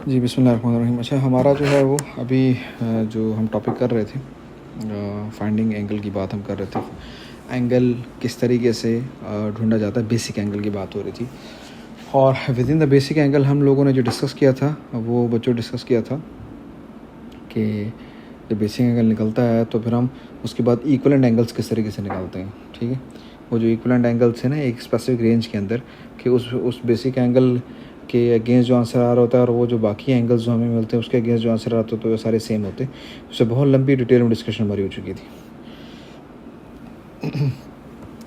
जी बिस्मिल्लाहिर्रहमानिर्रहीम। अच्छा, हमारा जो है वो अभी जो हम टॉपिक कर रहे थे, फाइंडिंग एंगल की बात हम कर रहे थे। एंगल किस तरीके से ढूंढा जाता है, बेसिक एंगल की बात हो रही थी। और with in the basic angle हम लोगों ने जो डिस्कस किया था वो बच्चों डिस्कस किया था कि जब बेसिक एंगल निकलता है तो फिर हम उसके बाद इक्वलेंट एंगल्स किस तरीके से निकालते हैं। ठीक है, वो जो इक्वलेंट एंगल्स है ना एक स्पेसिफिक रेंज के अंदर, कि उस बेसिक एंगल के अगेंस्ट जो आंसर आ रहा होता है और वो जो बाकी एंगल्स जो हमें मिलते हैं उसके अगेंस्ट जो आंसर आता है तो वो सारे सेम होते हैं। उससे बहुत लंबी डिटेल में डिस्कशन हमारी हो चुकी थी।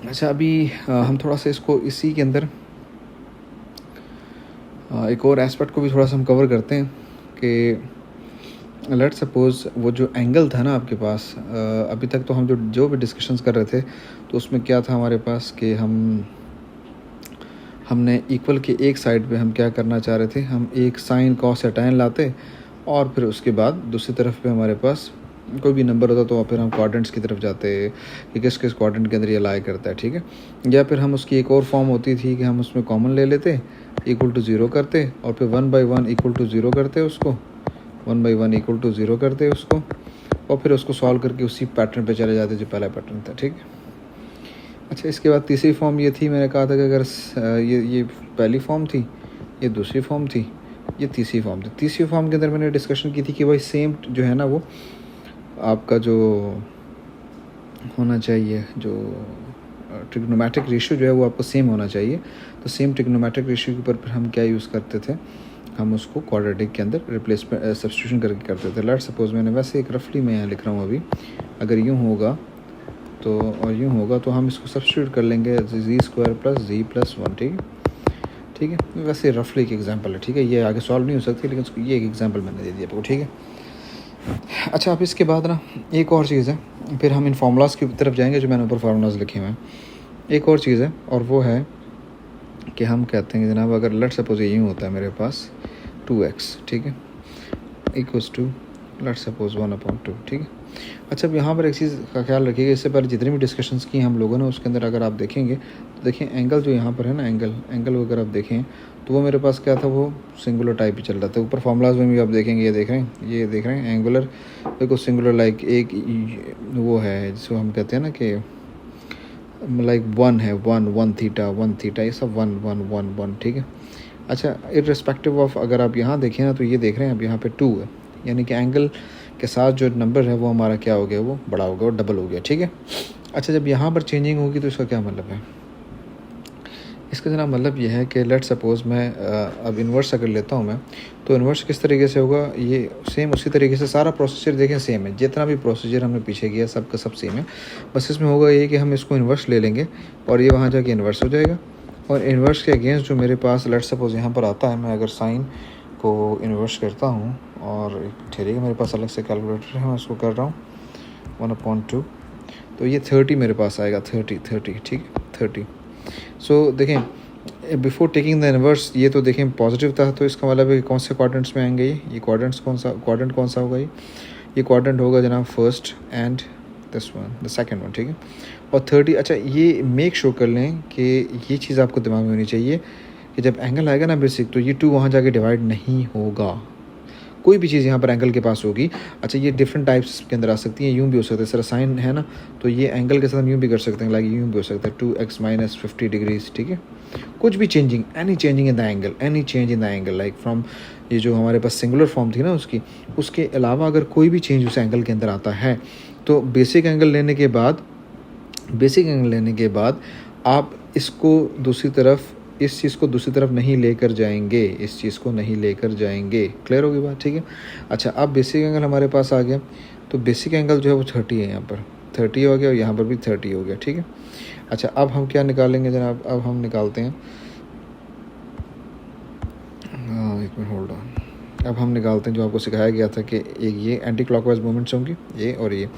अच्छा, अभी हम थोड़ा सा इसको इसी के अंदर एक और एस्पेक्ट को भी थोड़ा सा हम कवर करते हैं कि लेट सपोज वो जो एंगल था ना आपके पास, अभी तक तो हम जो भी डिस्कशंस कर रहे थे तो उसमें क्या था हमारे पास कि हमने इक्वल के एक साइड पे हम क्या करना चाह रहे थे, हम एक साइन कॉस या टैन लाते और फिर उसके बाद दूसरी तरफ पे हमारे पास कोई भी नंबर होता तो फिर हम क्वाड्रेंट्स की तरफ जाते कि किस किस क्वाड्रेंट के अंदर ये लाई करता है। ठीक है, या फिर हम उसकी एक और फॉर्म होती थी कि हम उसमें कॉमन ले लेते, इक्वल टू ज़ीरो करते और फिर 1/1 इक्वल टू ज़ीरो करते उसको, 1/1 इक्वल टू ज़ीरो करते उसको, और फिर उसको सॉल्व करके उसी पैटर्न पे चले जाते जो पहला पैटर्न था। ठीक है, अच्छा, इसके बाद तीसरी फॉर्म ये थी, मैंने कहा था कि अगर ये पहली फॉर्म थी, ये दूसरी फॉर्म थी, ये तीसरी फॉर्म थी। तीसरी फॉर्म के अंदर मैंने डिस्कशन की थी कि भाई सेम जो है ना वो आपका जो होना चाहिए, जो ट्रिग्नोमेट्रिक रेशियो जो है वो आपको सेम होना चाहिए। तो सेम ट्रिग्नोमेट्रिक रेशियो के ऊपर फिर हम क्या यूज़ करते थे, हम उसको क्वाड्रेटिक के अंदर रिप्लेसमेंट सब्स्टिट्यूशन करके करते थे। लेट्स सपोज मैंने वैसे एक रफली मैं यहाँ लिख रहा हूँ अभी, अगर यूँ होगा तो और यूँ होगा तो हम इसको सब्स्टिट्यूट कर लेंगे z² + z+1। ठीक है, वैसे रफली एक एग्जांपल है। ठीक है, ये आगे सॉल्व नहीं हो सकती लेकिन ये एक एग्जांपल मैंने दे दिया आपको। ठीक है, अच्छा, अब इसके बाद ना एक और चीज़ है, फिर हम इन फार्मूलाज की तरफ जाएंगे जो मैंने ऊपर फार्मूलाज लिखे हुए हैं। एक और चीज़ है और वो है कि हम कहते हैं कि जनाब अगर लेट सपोज ये यूँ होता है मेरे पास 2x, ठीक है, इक्वल्स टू लेट सपोज 1/2। ठीक है, अच्छा, अब यहाँ पर एक चीज़ का ख्याल रखिएगा, इससे पहले जितनी भी डिस्कशंस की हम लोगों ने उसके अंदर अगर आप देखेंगे तो देखिए एंगल जो यहाँ पर है ना, एंगल अगर आप देखें तो वो मेरे पास क्या था, वो सिंगुलर टाइप ही चल रहा था। ऊपर फार्मूलाज में भी आप देखेंगे, ये देख रहे हैं एंगुलर, देखो सिंगुलर लाइक एक वो है जिसको हम कहते हैं ना कि लाइक 1 है, 1 थीटा, ये सब 1 ठीक है। अच्छा, इररिस्पेक्टिव ऑफ अगर आप यहाँ देखें ना तो ये देख रहे हैं अब यहाँ पे 2 है, यानी कि एंगल के साथ जो नंबर है वो हमारा क्या हो गया, वो बड़ा हो गया, वो डबल हो गया। ठीक है, अच्छा, जब यहाँ पर चेंजिंग होगी तो इसका क्या मतलब है, इसका जनाब मतलब यह है कि लेट सपोज़ मैं अब इन्वर्स अगर लेता हूँ मैं, तो इन्वर्स किस तरीके से होगा, ये सेम उसी तरीके से सारा प्रोसीजर देखें सेम है, जितना भी प्रोसीजर हमने पीछे किया सब का सब सेम है। बस इसमें होगा ये कि हम इसको इन्वर्स ले लेंगे और ये वहाँ जाके इन्वर्स हो जाएगा, और इन्वर्स के अगेंस्ट जो मेरे पास लेट सपोज़ यहाँ पर आता है, मैं अगर साइन को इन्वर्स करता हूँ और ठहरिएगा मेरे पास अलग से कैलकुलेटर है, मैं उसको कर रहा हूँ 1/2, तो ये 30 मेरे पास आएगा, 30। ठीक है, 30। सो देखें बिफोर टेकिंग द इन्वर्स, ये तो देखें पॉजिटिव था, तो इसका मतलब है कौन से क्वाड्रेंट्स में आएंगे ये क्वाड्रेंट्स क्वाड्रेंट कौन सा होगा, ये क्वाड्रेंट होगा जनाब first and this one, the second one. ठीक है, और 30। अच्छा, ये मेक श्योर कर लें कि ये चीज़ आपको दिमाग में होनी चाहिए कि जब एंगल आएगा ना बेसिक, तो ये 2 वहाँ जाके डिवाइड नहीं होगा। कोई भी चीज़ यहाँ पर एंगल के पास होगी, अच्छा, ये डिफरेंट टाइप्स के अंदर आ सकती है, यूँ भी हो सकता है, सर साइन है ना, तो ये एंगल के साथ हम यूँ भी कर सकते हैं, लाइक यूँ भी हो सकता है 2x - 50 डिग्रीज। ठीक है, कुछ भी changing, any changing in the angle, any change in the angle, like from ये जो हमारे पास सिंगुलर फॉर्म थी ना उसके अलावा अगर कोई भी चेंज उस एंगल के अंदर आता है तो बेसिक एंगल लेने के बाद आप इसको दूसरी तरफ, इस चीज़ को दूसरी तरफ नहीं लेकर जाएंगे, इस चीज़ को नहीं लेकर जाएंगे। क्लियर होगी बात? ठीक है, अच्छा, अब बेसिक एंगल हमारे पास आ गया, तो बेसिक एंगल जो है वो 30 है, यहाँ पर 30 हो गया और यहाँ पर भी 30 हो गया। ठीक है, अच्छा, अब हम क्या निकालेंगे जनाब, अब हम निकालते हैं, एक मिनट होल्ड ऑन, अब हम निकालते हैं जो आपको सिखाया गया था कि एक ये एंटी क्लॉकवाइज मूवमेंट्स होंगी, ये और ये।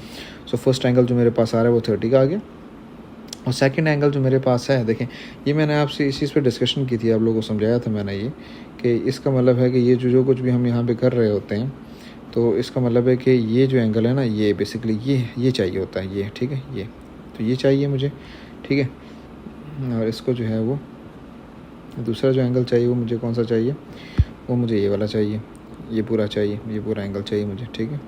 सो फर्स्ट एंगल जो मेरे पास आ रहा है वो 30 का आ गया, और सेकंड एंगल जो मेरे पास है, देखें ये मैंने आपसे इस चीज़ पे डिस्कशन की थी, आप लोगों को समझाया था मैंने ये कि इसका मतलब है कि ये जो कुछ भी हम यहाँ पे कर रहे होते हैं, तो इसका मतलब है कि ये जो एंगल है ना, ये बेसिकली ये चाहिए होता है, ये। ठीक है, ये तो ये चाहिए मुझे। ठीक है, और इसको जो है वो दूसरा जो एंगल चाहिए वो मुझे कौन सा चाहिए, वो मुझे ये वाला चाहिए, ये पूरा चाहिए, ये पूरा एंगल चाहिए मुझे, ठीक है,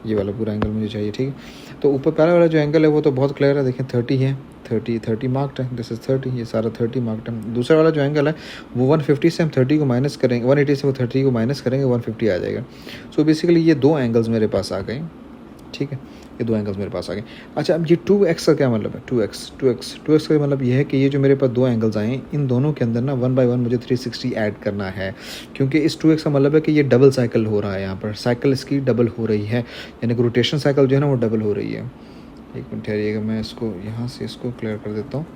ये वाला पूरा एंगल मुझे चाहिए, ठीक है। तो ऊपर पहला वाला जो एंगल है वो तो बहुत क्लियर है, देखें 30 है, 30 मार्क्ड है, दिस इज़ 30, ये सारा 30 मार्क्ड है। दूसरा वाला जो एंगल है वो 150 से हम 30 को माइनस करेंगे, 180 से वो 30 को माइनस करेंगे, 150 आ जाएगा। सो बेसिकली ये दो एंगल्स मेरे पास आ गए, ठीक है, ये दो एंगल्स मेरे पास आ गए। अच्छा, अब ये 2x का क्या मतलब है, 2x का मतलब ये है कि ये जो मेरे पास दो एंगल्स आए हैं, इन दोनों के अंदर ना 1 बाय 1 मुझे 360 ऐड करना है, क्योंकि इस 2x का मतलब है कि ये डबल साइकिल हो रहा है, यहाँ पर साइकिल इसकी डबल हो रही है, यानी कि रोटेशन साइकिल जो है ना वो डबल हो रही है। एक मिनट ठहरिएगा, मैं इसको यहाँ से इसको क्लियर कर देता हूँ।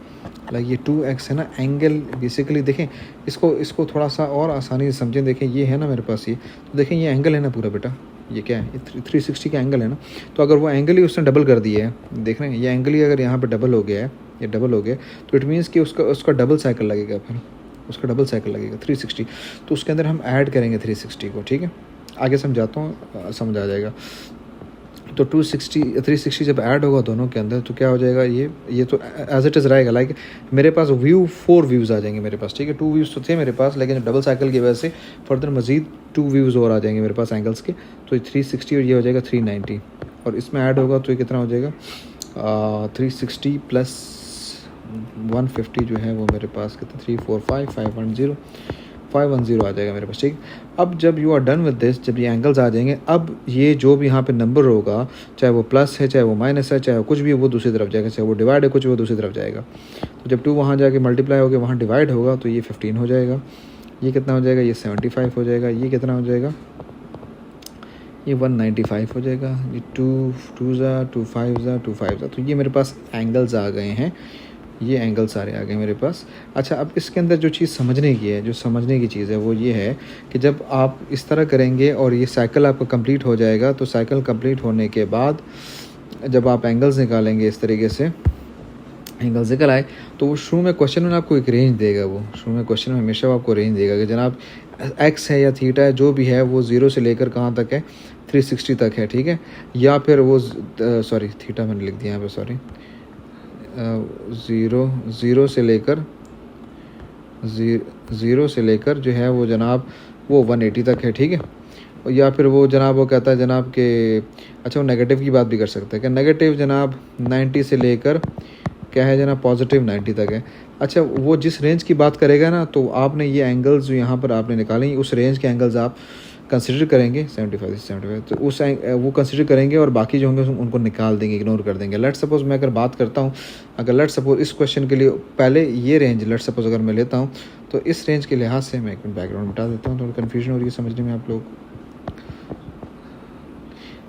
लाइक ये 2x है ना, एंगल बेसिकली देखें, इसको थोड़ा सा और आसानी से समझें। देखें ये है ना मेरे पास, ये तो देखें ये एंगल है ना पूरा बेटा, ये क्या है, ये 360 का एंगल है ना। तो अगर वो एंगल ही उसने डबल कर दिया है, देख रहे हैं, ये एंगल ही अगर यहाँ पे डबल हो गया है, ये डबल हो गया, तो इट मीन्स कि उसका डबल साइकिल लगेगा, फिर उसका डबल साइकिल लगेगा 360। तो उसके अंदर हम ऐड करेंगे 360 को, ठीक है, आगे समझाता हूँ, समझ आ जाएगा। तो 360 जब ऐड होगा दोनों के अंदर तो क्या हो जाएगा, ये तो एज इट इज़ रहेगा। लाइक मेरे पास 4 व्यूज़ आ जाएंगे मेरे पास, ठीक है, 2 व्यूज़ तो थे मेरे पास, लेकिन डबल साइकिल की वजह से फर्दर मज़ीद 2 व्यूज़ और आ जाएंगे मेरे पास एंगल्स के। तो 360 और ये हो जाएगा 390, और इसमें ऐड होगा तो ये कितना हो जाएगा, 360 प्लस 150 जो है वो मेरे पास कितना, 510 आ जाएगा मेरे पास, ठीक। अब जब you are done with this, जब ये एंगल्स आ जाएंगे, अब ये जो भी यहाँ पे नंबर होगा, चाहे वो प्लस है, चाहे वो माइनस है, चाहे वो कुछ भी है, वो दूसरी तरफ जाएगा, चाहे वो डिवाइड है कुछ, वो दूसरी तरफ जाएगा। तो जब 2 वहाँ जाके मल्टीप्लाई हो गया, वहाँ डिवाइड होगा, तो ये 15 हो जाएगा, ये कितना हो जाएगा, ये 75 हो जाएगा, ये कितना हो जाएगा, ये 195 हो जाएगा, ये 2 5 तो ये मेरे पास एंगल्स आ गए हैं, ये एंगल सारे आ गए मेरे पास। अच्छा, अब इसके अंदर जो चीज़ समझने की है, जो समझने की चीज़ है वो ये है कि जब आप इस तरह करेंगे और ये साइकिल आपका कंप्लीट हो जाएगा, तो साइकिल कंप्लीट होने के बाद जब आप एंगल्स निकालेंगे, इस तरीके से एंगल्स निकल आए, तो वो शुरू में क्वेश्चन में आपको एक रेंज देगा, वो शुरू में क्वेश्चन में हमेशा आपको रेंज देगा कि जनाब एक्स है या थीटा है, जो भी है वो 0 से लेकर कहाँ तक है, 360 तक है, ठीक है, या फिर वो सॉरी थीटा मैंने लिख दिया यहाँ पे, सॉरी, ज़ीरो से लेकर जो है वो जनाब वो 180 तक है, ठीक है, या फिर वो जनाब वो कहता है जनाब के, अच्छा वो नेगेटिव की बात भी कर सकते हैं कि नेगेटिव जनाब 90 से लेकर क्या है जनाब पॉजिटिव 90 तक है। अच्छा, वो जिस रेंज की बात करेगा ना, तो आपने ये एंगल्स जो यहाँ पर आपने निकाले, उस रेंज के एंगल्स आप कंसिडर करेंगे, 75 तो उस वो कंसिडर करेंगे, और बाकी जो होंगे उनको निकाल देंगे, इग्नोर कर देंगे। लेट सपोज मैं अगर बात करता हूँ, अगर लेट सपोज इस क्वेश्चन के लिए पहले ये रेंज लेट सपोज अगर मैं लेता हूँ, तो इस रेंज के लिहाज से मैं एक मिनट बैकग्राउंड मिटा देता हूँ, थोड़ी कन्फ्यूजन हो रही है समझने में आप लोग।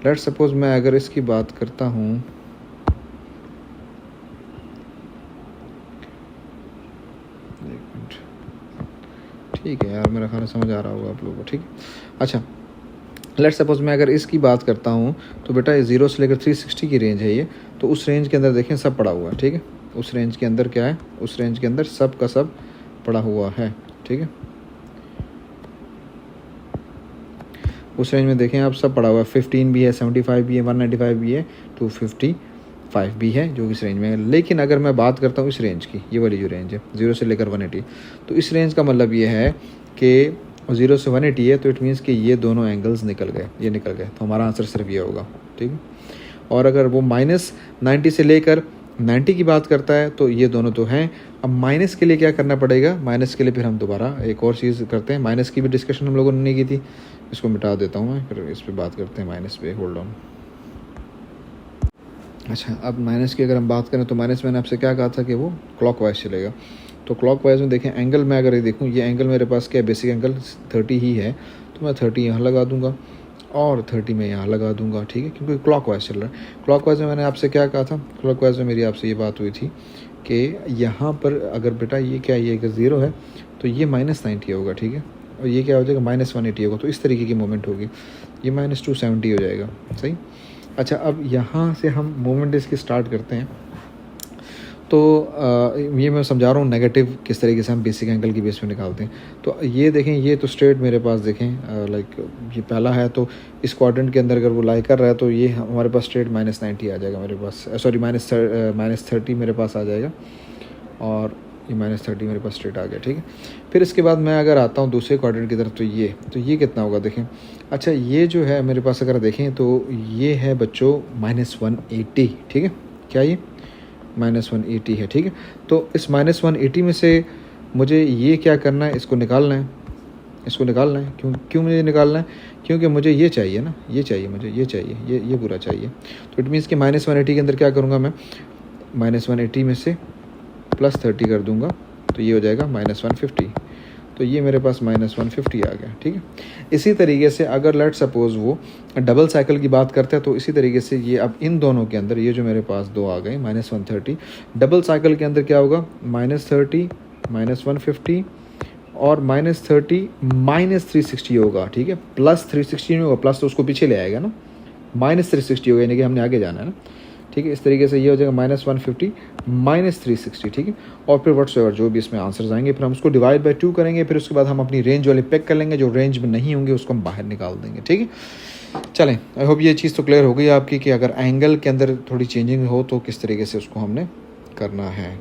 लेट सपोज मैं अगर इसकी बात करता हूँ, ठीक है यार, मेरा खाना समझ आ रहा होगा आप लोगों को, ठीक है। अच्छा, लेट सपोज मैं अगर इसकी बात करता हूँ, तो बेटा ये 0 से लेकर 360 की रेंज है ये, तो उस रेंज के अंदर देखें सब पड़ा हुआ है, ठीक है, उस रेंज के अंदर क्या है, उस रेंज के अंदर सब का सब पड़ा हुआ है, ठीक है, उस रेंज में देखें आप सब पड़ा हुआ है, 15 भी है, 75 भी है, 195 भी है, 255 भी है, जो इस रेंज में है। लेकिन अगर मैं बात करता हूँ इस रेंज की, ये वाली जो रेंज है 0 से लेकर 180, तो इस रेंज का मतलब ये है कि 0 से 180 है, तो इट मीन्स कि ये दोनों एंगल्स निकल गए, ये निकल गए, तो हमारा आंसर सिर्फ ये होगा, ठीक है। और अगर वो -90 से लेकर 90 की बात करता है, तो ये दोनों तो हैं। अब माइनस के लिए क्या करना पड़ेगा, माइनस के लिए फिर हम दोबारा एक और चीज़ करते हैं, माइनस की भी डिस्कशन हम लोगों ने नहीं की थी, इसको मिटा देता हूँ मैं, फिर इस पर बात करते हैं माइनस पे, होल्ड ऑन। अच्छा, अब माइनस की अगर हम बात करें, तो माइनस मैंने आपसे क्या कहा था कि वो क्लॉकवाइज चलेगा, तो क्लॉकवाइज में देखें एंगल मैं अगर ये देखूँ, ये एंगल मेरे पास क्या है, बेसिक एंगल 30 ही है, तो मैं 30 यहाँ लगा दूँगा और 30 में यहाँ लगा दूँगा, ठीक है, क्योंकि क्लॉकवाइज चल रहा है। क्लॉकवाइज में मैंने आपसे क्या कहा था, क्लॉकवाइज में मेरी आपसे ये बात हुई थी कि यहाँ पर अगर बेटा ये क्या, ये अगर 0 है तो ये -90 होगा, ठीक है, और ये क्या हो जाएगा -180 होगा, तो इस तरीके की मूवमेंट होगी, ये -270 हो जाएगा, सही। अच्छा, अब यहाँ से हम मूवमेंट इसकी स्टार्ट करते हैं, तो ये मैं समझा रहा हूँ नेगेटिव किस तरीके से हम बेसिक एंगल की बेस पे निकालते हैं। तो ये देखें, ये तो स्ट्रेट मेरे पास देखें, लाइक ये पहला है, तो इस क्वाड्रेंट के अंदर अगर वो लाई कर रहा है, तो ये हमारे पास स्ट्रेट -90 आ जाएगा मेरे पास, सॉरी -30 मेरे पास आ जाएगा, और ये -30 मेरे पास स्ट्रेट आ गया, ठीक है। फिर इसके बाद मैं अगर आता हूँ दूसरे क्वाड्रेंट की तरफ, तो ये कितना होगा देखें। अच्छा, ये जो है मेरे पास अगर देखें तो ये है बच्चों -180, ठीक है। क्या ये -180 है, ठीक है। तो इस -180 में से मुझे ये क्या करना है, इसको निकालना है, इसको निकालना है। क्यों मुझे निकालना है? क्योंकि मुझे ये चाहिए ना, ये चाहिए मुझे, ये चाहिए, ये पूरा चाहिए। तो इट मीन्स कि -180 के अंदर क्या करूँगा मैं, -180 में से +30 कर दूंगा, तो ये हो जाएगा -150। तो ये मेरे पास -150 आ गया, ठीक है। इसी तरीके से अगर लेट सपोज़ वो डबल साइकिल की बात करते हैं, तो इसी तरीके से ये अब इन दोनों के अंदर ये जो मेरे पास दो आ गए -130, डबल साइकिल के अंदर क्या होगा, -30 -150 और -30 -360 होगा, ठीक है। +360 नहीं होगा, प्लस तो उसको पीछे ले आएगा ना, -360 होगा, यानी कि हमने आगे जाना है ना, ठीक है। इस तरीके से ये हो जाएगा -150 -360, ठीक है। और फिर व्हाट्सएवर जो भी इसमें आंसर्स आएंगे, फिर हम उसको डिवाइड बाय 2 करेंगे, फिर उसके बाद हम अपनी रेंज वाले पिक कर लेंगे, जो रेंज में नहीं होंगे उसको हम बाहर निकाल देंगे, ठीक है। चलें, आई होप ये चीज़ तो क्लियर हो गई आपकी कि अगर एंगल के अंदर थोड़ी चेंजिंग हो तो किस तरीके से उसको हमने करना है,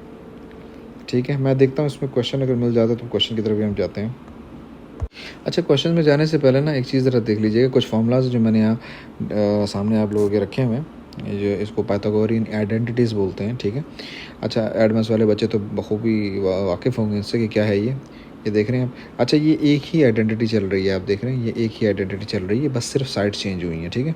ठीक है। मैं देखता हूँ इसमें क्वेश्चन अगर मिल जाता है तो क्वेश्चन की तरफ भी हम जाते हैं। अच्छा, क्वेश्चन में जाने से पहले ना एक चीज़ ज़रा देख लीजिएगा, कुछ फार्मूलाज जो मैंने यहाँ सामने आप लोगों के रखे हुए हैं, जो इसको पाइथागोरियन आइडेंटिटीज़ बोलते हैं, ठीक है। अच्छा, एडवांस वाले बच्चे तो बखूबी वाकिफ़ होंगे इससे कि क्या है ये देख रहे हैं आप। अच्छा, ये एक ही आइडेंटिटी चल रही है, आप देख रहे हैं, ये एक ही आइडेंटिटी चल रही है, बस सिर्फ साइड चेंज हुई है, ठीक है।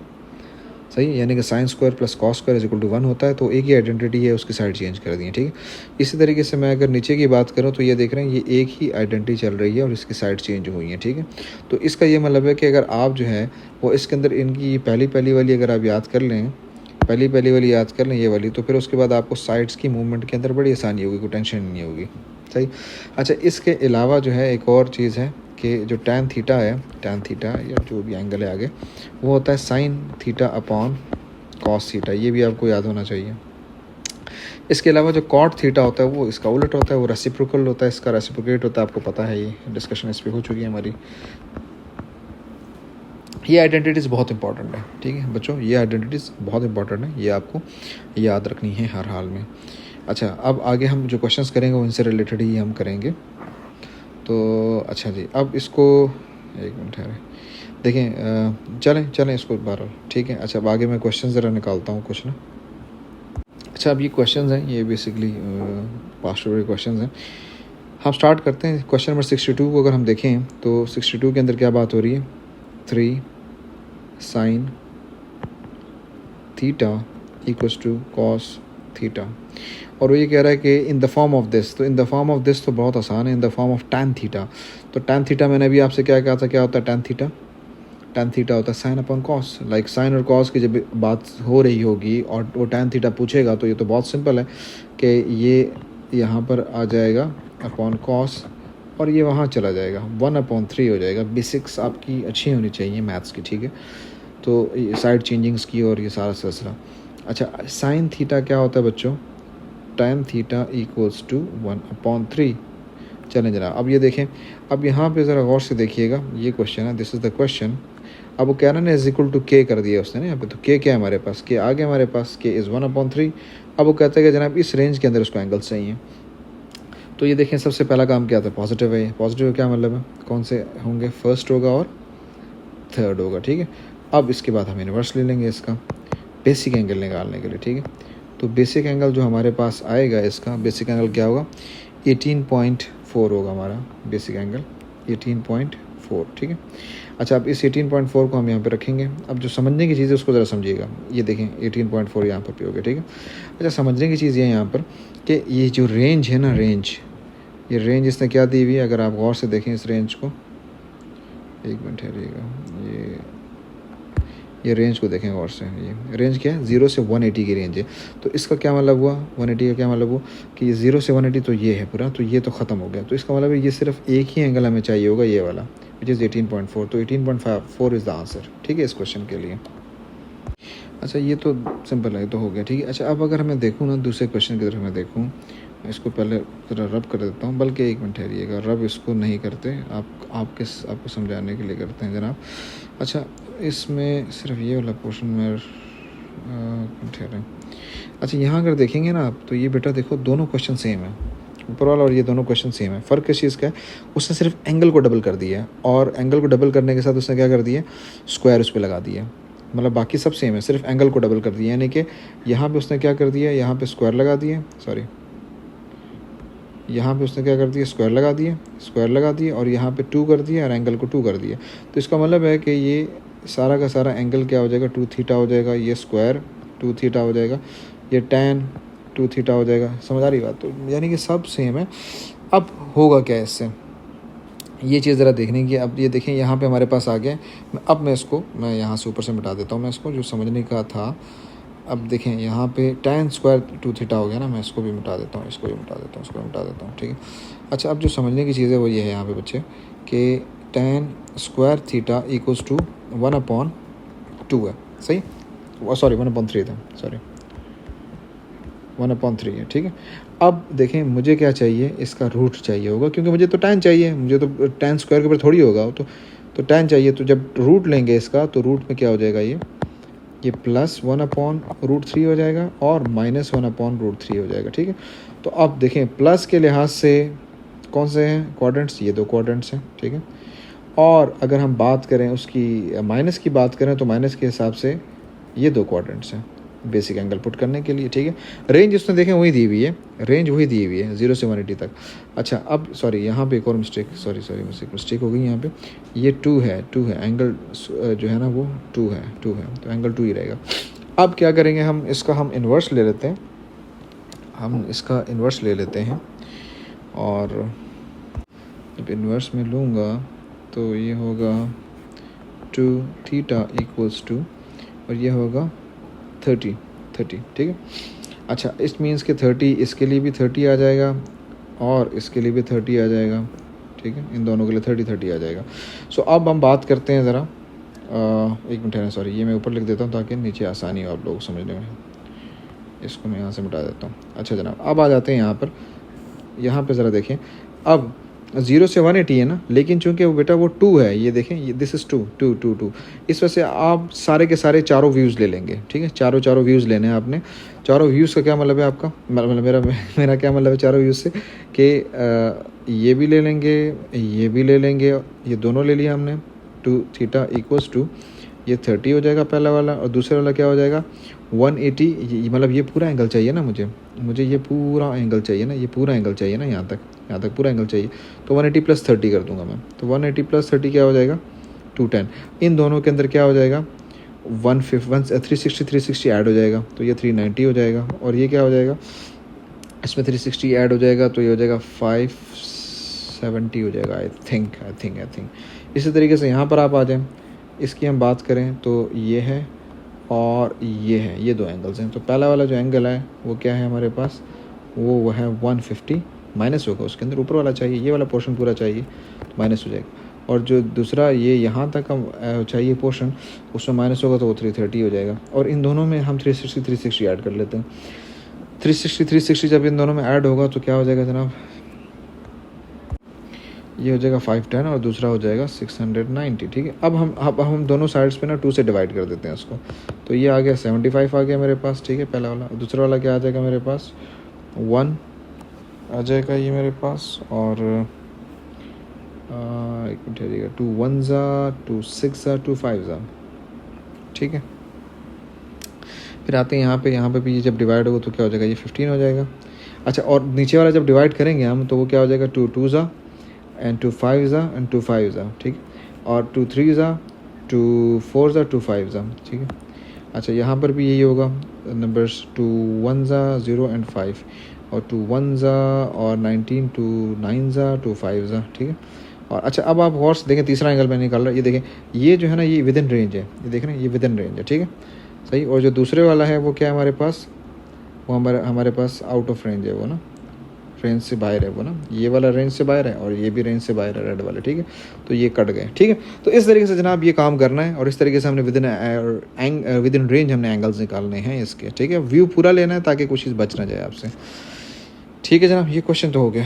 सही है, यानी कि sin² + cos² = 1 होता है, तो एक ही आइडेंटिटी है, उसकी साइड चेंज कर दी है, ठीक है। इसी तरीके से मैं अगर नीचे की बात करूँ तो ये देख रहे हैं, ये एक ही आइडेंटिटी चल रही है और इसकी साइड चेंज हुई है, ठीक है। तो इसका ये मतलब है कि अगर आप जो है वो इसके अंदर इनकी पहली वाली अगर आप याद कर लें, पहली वाली याद कर लें ये वाली, तो फिर उसके बाद आपको साइड्स की मूवमेंट के अंदर बड़ी आसानी होगी, कोई टेंशन नहीं होगी, सही। अच्छा, इसके अलावा जो है एक और चीज़ है कि जो tan थीटा है, tan थीटा या जो भी एंगल है आगे, वो होता है sin theta upon cos theta, ये भी आपको याद होना चाहिए। इसके अलावा जो cot थीटा होता है वो इसका उलट होता है, वो रेसिप्रोकल होता है, इसका रेसिप्रोकेट होता है, आपको पता है, ये डिस्कशन इस पर हो चुकी है हमारी। ये आइडेंटिटीज़ बहुत इंपॉर्टेंट है, ठीक है बच्चों, ये आइडेंटिटीज़ बहुत इंपॉर्टेंट है, ये आपको याद रखनी है हर हाल में। अच्छा, अब आगे हम जो क्वेश्चंस करेंगे उनसे रिलेटेड ही हम करेंगे। तो अच्छा जी, अब इसको एक मिनट है, देखें, चलें इसको बारह, ठीक है। अच्छा, अब आगे मैं क्वेश्चन ज़रा निकालता हूँ कुछ ना। अच्छा, अब ये क्वेश्चंस हैं, ये बेसिकली पास्ट पेपर क्वेश्चंस हैं। हम स्टार्ट करते हैं। क्वेश्चन नंबर 62 को अगर हम देखें तो 62 के अंदर क्या बात हो रही है, 3 sin थीटा = cos थीटा, और वो ये कह रहा है कि in the form of this. तो in the form of this तो बहुत आसान है, in the form of tan theta. तो tan थीटा मैंने अभी आपसे क्या कहा था, क्या होता है tan थीटा? tan थीटा होता है sin upon cos। Like sin और cos की जब बात हो रही होगी और वो tan थीटा पूछेगा, तो ये तो बहुत सिंपल है कि ये यहाँ पर आ जाएगा अपॉन cos और ये वहाँ चला जाएगा, 1/3 हो जाएगा। बेसिक्स आपकी अच्छी होनी चाहिए मैथ्स की, ठीक है। तो ये साइड चेंजिंग्स की और ये सारा सिलसिला। अच्छा, साइन थीटा क्या होता है बच्चों? tan theta = 1/3। चलें जनाब, अब ये देखें, अब यहाँ पे ज़रा गौर से देखिएगा, ये क्वेश्चन है, दिस इज़ द क्वेश्चन। अब वो कह रहा है = k कर दिया उसने ना यहाँ पे, तो k क्या है हमारे पास, k आ गया हमारे पास, k = 1/3। अब वो कहता है कि जनाब इस रेंज के अंदर उसको एंगल्स चाहिए। तो ये देखें, सबसे पहला काम क्या था, पॉजिटिव है। पॉजिटिव क्या मतलब है, कौन से होंगे, फर्स्ट होगा और थर्ड होगा, ठीक है। अब इसके बाद हम इन्वर्स ले लेंगे इसका बेसिक एंगल निकालने के लिए, ठीक है। तो बेसिक एंगल जो हमारे पास आएगा, इसका बेसिक एंगल क्या होगा, 18.4 होगा हमारा बेसिक एंगल, 18.4, ठीक है। अच्छा, अब इस 18.4 को हम यहाँ पे रखेंगे। अब जो समझने की चीज़ है उसको ज़रा समझिएगा, ये देखें 18.4 यहाँ पर भी हो गया, ठीक है। अच्छा, समझने की चीज़ ये है यहाँ पर कि ये जो रेंज है ना, ये रेंज इसने क्या दी हुई है, अगर आप गौर से देखें इस रेंज को, एक मिनट ठहरिएगा, ये रेंज को देखें गौर से, ये रेंज क्या है, 0 से 180 की रेंज है। तो इसका क्या मतलब हुआ, 180 का क्या मतलब हुआ कि ये 0 से 180, तो ये है पूरा, तो ये तो ख़त्म हो गया। तो इसका मतलब है ये सिर्फ एक ही एंगल हमें चाहिए होगा, ये वाला, विच इज़ 18.4। तो 18.4 इज़ द आंसर, ठीक है, इस क्वेश्चन के लिए। अच्छा, ये तो सिंपल है, तो हो गया, ठीक है। अच्छा, अब अगर मैं देखूँ ना दूसरे क्वेश्चन की तरफ मैं देखूँ, इसको पहले ज़रा रब कर देता हूँ, बल्कि एक मिनट ठहरिएगा, रब इसको नहीं करते, आपको समझाने के लिए करते हैं जनाब। अच्छा, इसमें सिर्फ ये वाला पोर्शन में ठहरें। अच्छा, यहाँ अगर देखेंगे ना आप, तो ये बेटा देखो दोनों क्वेश्चन सेम है, ऊपर वाला और ये दोनों क्वेश्चन सेम है। फ़र्क किस चीज़ का है, उसने सिर्फ एंगल को डबल कर दिया है, और एंगल को डबल करने के साथ उसने क्या कर दिया, स्क्वायर उस पर लगा दिया। मतलब बाकी सब सेम है, सिर्फ एंगल को डबल कर दिया, यानी कि यहाँ पे उसने क्या कर दिया, यहाँ पे स्क्वायर लगा दिया, सॉरी यहाँ पे उसने क्या कर दिया, स्क्वायर लगा दिया और यहाँ पे 2 कर दिया और एंगल को 2 कर दिया। तो इसका मतलब है कि ये सारा का सारा एंगल क्या हो जाएगा, 2 थीटा हो जाएगा, ये स्क्वायर 2 थीटा हो जाएगा, ये tan 2 थीटा हो जाएगा। समझ आ रही बात? तो यानी कि सब सेम है। अब होगा क्या इससे, ये चीज़ ज़रा देखने की। अब ये देखें यहाँ पे हमारे पास आ गया। अब मैं यहाँ से ऊपर से मिटा देता हूँ मैं इसको, जो समझने का था। अब देखें यहाँ पे tan स्क्वायर 2 थीटा हो गया ना, मैं इसको भी मिटा देता हूँ, इसको भी मिटा देता हूँ, इसको भी मिटा देता हूँ, ठीक है। अच्छा, अब जो समझने की चीज़ है वो ये है यहाँ पे बच्चे कि tan square theta equals to 1/2 है, सही, सॉरी 1/3 था, सॉरी 1/3 है, ठीक है। अब देखें मुझे क्या चाहिए, इसका रूट चाहिए होगा, क्योंकि मुझे तो tan चाहिए, मुझे तो tan स्क्वायर के ऊपर थोड़ी होगा, तो tan चाहिए। तो जब रूट लेंगे इसका, तो रूट में क्या हो जाएगा, ये प्लस 1/√3 हो जाएगा और माइनस 1/√3 हो जाएगा, ठीक है। तो अब देखें प्लस के लिहाज से कौन से हैं क्वाड्रेंट्स, ये 2 क्वाड्रेंट्स हैं, ठीक है। और अगर हम बात करें उसकी माइनस की बात करें, तो माइनस के हिसाब से ये 2 क्वाड्रेंट्स हैं बेसिक एंगल पुट करने के लिए, ठीक है। रेंज उसने देखें वही दी हुई है, रेंज वही दी हुई है 0 से 180 तक। अच्छा, अब सॉरी यहाँ पे एक और मिस्टेक, सॉरी मुझसे मिस्टेक हो गई यहाँ पे, ये 2 है एंगल जो है ना वो 2 है, तो एंगल 2 ही रहेगा। अब क्या करेंगे, हम इसका इन्वर्स ले लेते हैं, और जब इन्वर्स में लूँगा तो ये होगा 2 थीटा इक्वल्स टू, और ये होगा 30, ठीक है। अच्छा, इस मीन्स के 30 इसके लिए भी 30 आ जाएगा और इसके लिए भी 30 आ जाएगा, ठीक है। इन दोनों के लिए 30 आ जाएगा। सो अब हम बात करते हैं ज़रा, एक मिनट है, सॉरी ये मैं ऊपर लिख देता हूँ ताकि नीचे आसानी हो आप लोगों को समझने में। इसको मैं यहाँ से मिटा देता हूँ। अच्छा जनाब, अब आ जाते हैं यहाँ पर ज़रा देखें। अब 0 से 180 है ना, लेकिन चूंकि वो बेटा वो 2 है, ये देखें, ये दिस इज़ 2, इस वजह से आप सारे के सारे चारों व्यूज़ ले लेंगे, ठीक है। चारों व्यूज़ लेने हैं आपने। चारों व्यूज़ का क्या मतलब है आपका, मतलब मेरा क्या मतलब है चारों व्यूज़ से, कि ये भी ले लेंगे, ये भी ले लेंगे, ये दोनों ले लिया हमने। 2 थीटा इक्वल्स टू, ये 30 हो जाएगा पहला वाला, और दूसरा वाला क्या हो जाएगा 180। मतलब ये पूरा एंगल चाहिए ना मुझे ये पूरा एंगल चाहिए ना, ये पूरा एंगल चाहिए ना, यहाँ तक पूरा एंगल चाहिए। तो 180 + 30 कर दूंगा मैं, तो 180 + 30 क्या हो जाएगा 210। इन दोनों के अंदर क्या हो जाएगा 360 ऐड हो जाएगा, तो ये 390 हो जाएगा, और ये क्या हो जाएगा, इसमें 360 ऐड हो जाएगा, तो ये हो जाएगा 570 हो जाएगा, आई थिंक। इसी तरीके से यहाँ पर आप आ जाएं, इसकी हम बात करें तो ये है और ये है, ये 2 एंगल्स हैं। तो पहला वाला जो एंगल है वो क्या है हमारे पास, वो है 150, माइनस होगा उसके अंदर, ऊपर वाला चाहिए, ये वाला पोर्शन पूरा चाहिए तो माइनस हो जाएगा। और जो दूसरा ये यहाँ तक हम चाहिए पोर्शन, उसमें माइनस होगा तो वो 330 हो जाएगा। और इन दोनों में हम 360 ऐड कर लेते हैं। 360 जब इन दोनों में ऐड होगा तो क्या हो जाएगा जनाब, ये हो जाएगा 510 और दूसरा हो जाएगा 690, ठीक है। अब हम दोनों साइड्स पे ना 2 से डिवाइड कर देते हैं उसको, तो ये आ गया 75 आ गया मेरे पास, ठीक है पहला वाला। दूसरा वाला क्या आ जाएगा मेरे पास 1 आ जाएगा ये मेरे पास, और एक मिनट ठहरिएगा, 2 1 2 6 2 5, ठीक है। फिर आते हैं यहाँ पे भी ये जब डिवाइड होगा तो क्या हो जाएगा, ये 15 हो जाएगा। अच्छा, और नीचे वाला जब डिवाइड करेंगे हम तो वो क्या हो जाएगा 2 2 एंड 2 5 एंड 2 5, ठीक है। और 2 3 2 4 2 5, ठीक है। अच्छा, यहाँ पर भी यही होगा, नंबर्स 2 1 0 एंड 5, और 2 1 और 19 2 9 2 5, ठीक है। और अच्छा, अब आप गौर से देखें, तीसरा एंगल मैंने निकाल रहा है, ये देखें, ये जो है ना ये विद इन रेंज है, ये देख रहे हैं, ये विद इन रेंज है, ठीक है सही। और जो दूसरे वाला है वो क्या है हमारे पास, वो हमारे पास आउट ऑफ रेंज है, वो ना रेंज से बाहर है, वो ना ये वाला रेंज से बाहर है और ये भी रेंज से बाहर है, रेड वाले, ठीक है। तो ये कट गए, ठीक है। तो इस तरीके से जनाब ये काम करना है, और इस तरीके से हमने विद इन रेंज हमने एंगल्स निकालने हैं इसके, ठीक है। व्यू पूरा लेना है ताकि कुछ चीज़ बच ना जाए आपसे, ठीक है जनाब। ये क्वेश्चन तो हो गया।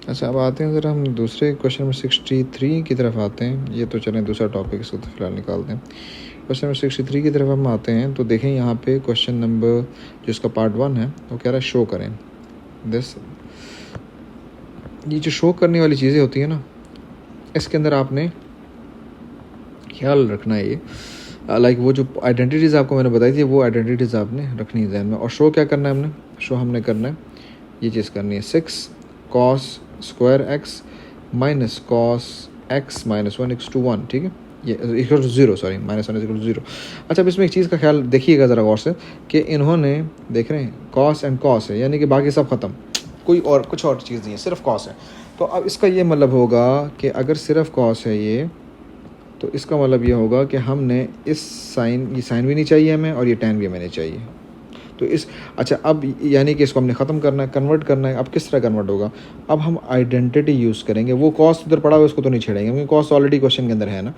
अच्छा, अब आते हैं ज़रा हम दूसरे क्वेश्चन नंबर 63 की तरफ आते हैं। ये तो चलें दूसरा टॉपिक, इसको तो फिलहाल निकालते हैं। क्वेश्चन नंबर 63 की तरफ हम आते हैं, तो देखें यहाँ पे क्वेश्चन नंबर जो इसका पार्ट 1 है वो कह रहा है शो करें दिस। ये जो शो करने वाली चीज़ें होती हैं ना, इसके अंदर आपने ख्याल रखना है ये, लाइक वो जो आइडेंटिटीज़ आपको मैंने बताई थी वो आइडेंटिटीज़ आपने रखनी है जहन में। और शो क्या करना है हमने, शो हमने करना है ये चीज़ करनी है 6 cos square X minus cos X minus 1 equals to 1, ठीक है, ये equal to 0, sorry minus 1 equal to 0। अच्छा, अब इसमें एक चीज़ का ख्याल देखिएगा ज़रा गौर से कि इन्होंने देख रहे हैं कॉस एंड कॉस है, यानी कि बाकी सब ख़त्म, कोई और कुछ और चीज़ नहीं है, सिर्फ कॉस है। तो अब इसका ये मतलब होगा कि अगर सिर्फ कॉस है ये, तो इसका मतलब ये होगा कि हमने इस साइन, ये साइन भी नहीं चाहिए हमें और ये टैन भी हमें नहीं चाहिए। तो इस अच्छा, अब यानी कि इसको हमने ख़त्म करना है, कन्वर्ट करना है। अब किस तरह कन्वर्ट होगा, अब हम आइडेंटिटी यूज़ करेंगे। वो कॉस्ट उधर पड़ा हुआ उसको तो नहीं छेड़ेंगे क्योंकि कॉस्ट ऑलरेडी क्वेश्चन के अंदर है ना।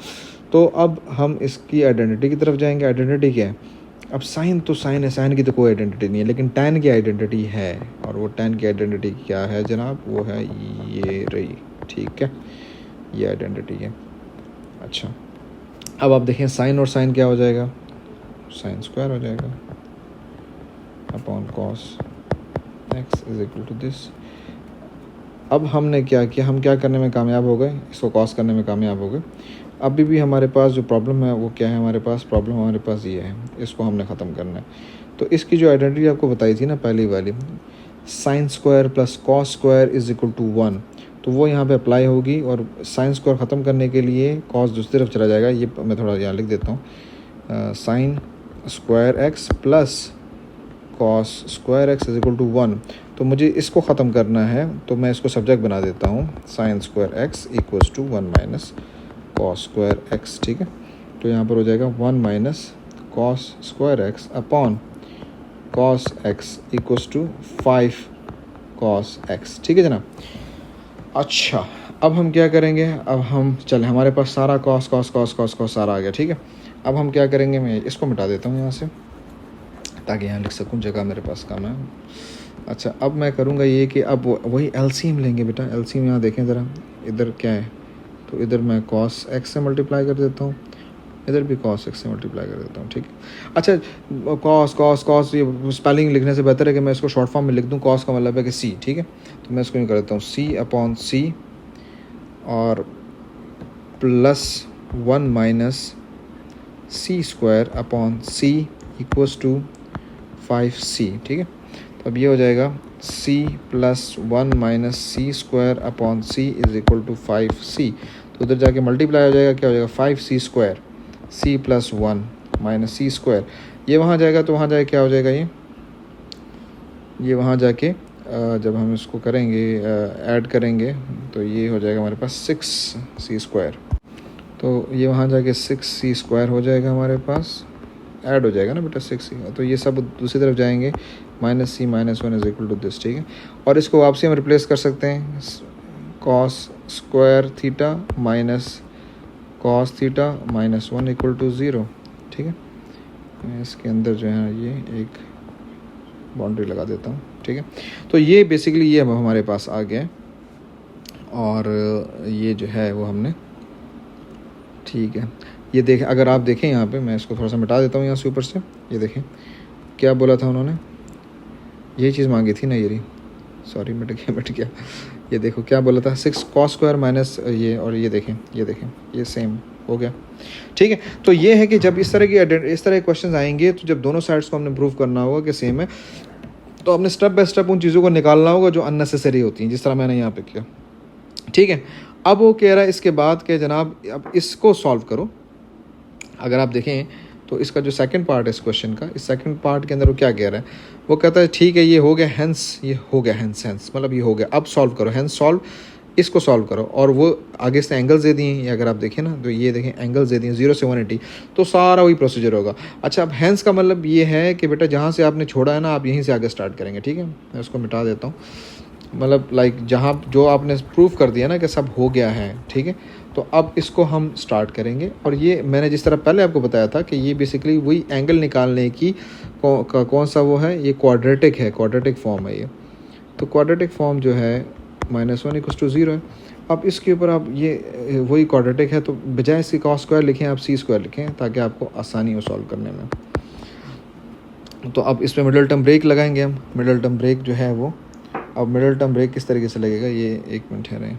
तो अब हम इसकी आइडेंटिटी की तरफ जाएंगे। आइडेंटिटी क्या है, अब साइन तो साइन है, साइन की तो कोई आइडेंटिटी नहीं है, लेकिन टैन की आइडेंटिटी है। और वो टैन की आइडेंटिटी क्या है जनाब, वो है ये रही, ठीक है, ये आइडेंटिटी है। अच्छा, अब आप देखें साइन और साइन क्या हो जाएगा, साइन स्क्वायर हो जाएगा upon cos X is equal to this. अब हमने क्या किया, हम क्या करने में कामयाब हो गए, इसको कॉस करने में कामयाब हो गए। अभी भी हमारे पास जो प्रॉब्लम है वो क्या है, हमारे पास प्रॉब्लम हमारे पास ये है, इसको हमने ख़त्म करना है। तो इसकी जो आइडेंटिटी आपको बताई थी ना पहली वाली, sine square plus cos square is equal to 1, तो वो यहाँ पे अप्लाई होगी। और साइन स्क्वायर ख़त्म करने के लिए कॉस दूसरी तरफ चला जाएगा। ये मैं थोड़ा यहाँ लिख देता हूँ, sine square X plus cos square X is equal to 1। तो मुझे इसको ख़त्म करना है, तो मैं इसको सब्जेक्ट बना देता हूँ, sine square X equals to 1 minus cos square X, ठीक है। तो यहाँ पर हो जाएगा 1 minus cos square X upon cos X equals to 5 cos X, ठीक है जनाब। अच्छा, अब हम क्या करेंगे, अब हम चले, हमारे पास सारा cos cos cos cos cos सारा आ गया, ठीक है। अब हम क्या करेंगे, मैं इसको मिटा देता हूँ यहाँ से ताकि यहाँ लिख सकूँ, जगह मेरे पास कम है। अच्छा, अब मैं करूँगा ये कि अब वही एलसीएम लेंगे बेटा। एलसीएम यहाँ देखें ज़रा, इधर क्या है, तो इधर मैं कॉस एक्स से मल्टीप्लाई कर देता हूँ, इधर भी कॉस एक्स से मल्टीप्लाई कर देता हूँ, ठीक है। अच्छा, कॉस कॉस कॉस, ये स्पेलिंग लिखने से बेहतर है कि मैं इसको शॉर्ट फॉर्म में लिख दूँ। कॉस का मतलब है कि सी, ठीक है, तो मैं इसको यूँ कर देता हूँ, सी अपॉन सी और plus 1 minus C square upon C equals to 5c, ठीक है। तो अब ये हो जाएगा c plus 1 minus C square upon C is equal to 5c। तो उधर जाके मल्टीप्लाई हो जाएगा, क्या हो जाएगा 5c square, c plus 1 minus C square. ये वहाँ जाएगा तो वहाँ जाके क्या हो जाएगा, ये वहाँ जाके जब हम इसको करेंगे ऐड करेंगे तो ये हो जाएगा हमारे पास 6c स्क्वायर। तो ये वहाँ जाके 6c स्क्वायर हो जाएगा हमारे पास, ऐड हो जाएगा ना बेटा 6c। तो ये सब दूसरी तरफ जाएंगे, minus C minus 1 is equal to this, ठीक है। और इसको वापसी हम रिप्लेस कर सकते हैं, cos square theta minus cos theta minus 1 equal to 0, ठीक है। मैं इसके अंदर जो है ये एक बाउंड्री लगा देता हूँ, ठीक है। तो ये बेसिकली ये हमारे पास आ गया और ये जो है वो हमने, ठीक है। ये देखें, अगर आप देखें यहाँ पे, मैं इसको थोड़ा सा मिटा देता हूँ यहाँ से ऊपर से। ये देखें क्या बोला था उन्होंने, यही चीज़ मांगी थी ना, ये रही, सॉरी मिट गया। ये देखो क्या बोला था, 6 कॉस स्क्वायर माइनस ये, और ये देखें ये सेम हो गया, ठीक है। तो ये है कि जब इस तरह के क्वेश्चन आएंगे तो जब दोनों साइड्स को हमने प्रूव करना होगा कि सेम है, तो आपने स्टेप बाय स्टेप उन चीज़ों को निकालना होगा जो अननेसेसरी होती हैं, जिस तरह मैंने यहाँ पे किया, ठीक है। अब वो कह रहा है इसके बाद कि जनाब अब इसको सॉल्व करो। अगर आप देखें तो इसका जो सेकंड पार्ट है इस क्वेश्चन का, इस सेकंड पार्ट के अंदर वो क्या कह रहा है, वो कहता है ठीक है ये हो गया, हेंस ये हो गया, हेंस मतलब ये हो गया, अब सॉल्व करो, हेंस सॉल्व, इसको सॉल्व करो। और वो आगे से एंगल्स दे दिए, ये अगर आप देखें ना तो ये देखें एंगल्स दे दिए 0 से 180, तो सारा वही प्रोसीजर होगा। अच्छा, अब हेंस का मतलब ये है कि बेटा जहाँ से आपने छोड़ा है ना, आप यहीं से आगे स्टार्ट करेंगे, ठीक है। मैं उसको मिटा देता हूँ, मतलब लाइक जहाँ जो आपने प्रूफ कर दिया ना कि सब हो गया है, ठीक है। तो अब इसको हम स्टार्ट करेंगे। और ये मैंने जिस तरह पहले आपको बताया था कि ये बेसिकली वही एंगल निकालने की कौन सा वो है, ये क्वाड्रेटिक है, क्वाड्रेटिक फॉर्म है ये। तो क्वाड्रेटिक फॉर्म जो है -1 = 0 है। अब इसके ऊपर आप ये वही क्वाड्रेटिक है, तो बजाय इसके कॉस स्क्वायर लिखें आप सी स्क्वायर लिखें, ताकि आपको आसानी हो सॉल्व करने में। तो अब इसमें मिडल टर्म ब्रेक लगाएंगे हम। मिडल टर्म ब्रेक जो है वो अब मिडिल टर्म ब्रेक किस तरीके से लगेगा, ये 1 मिनट है रहे।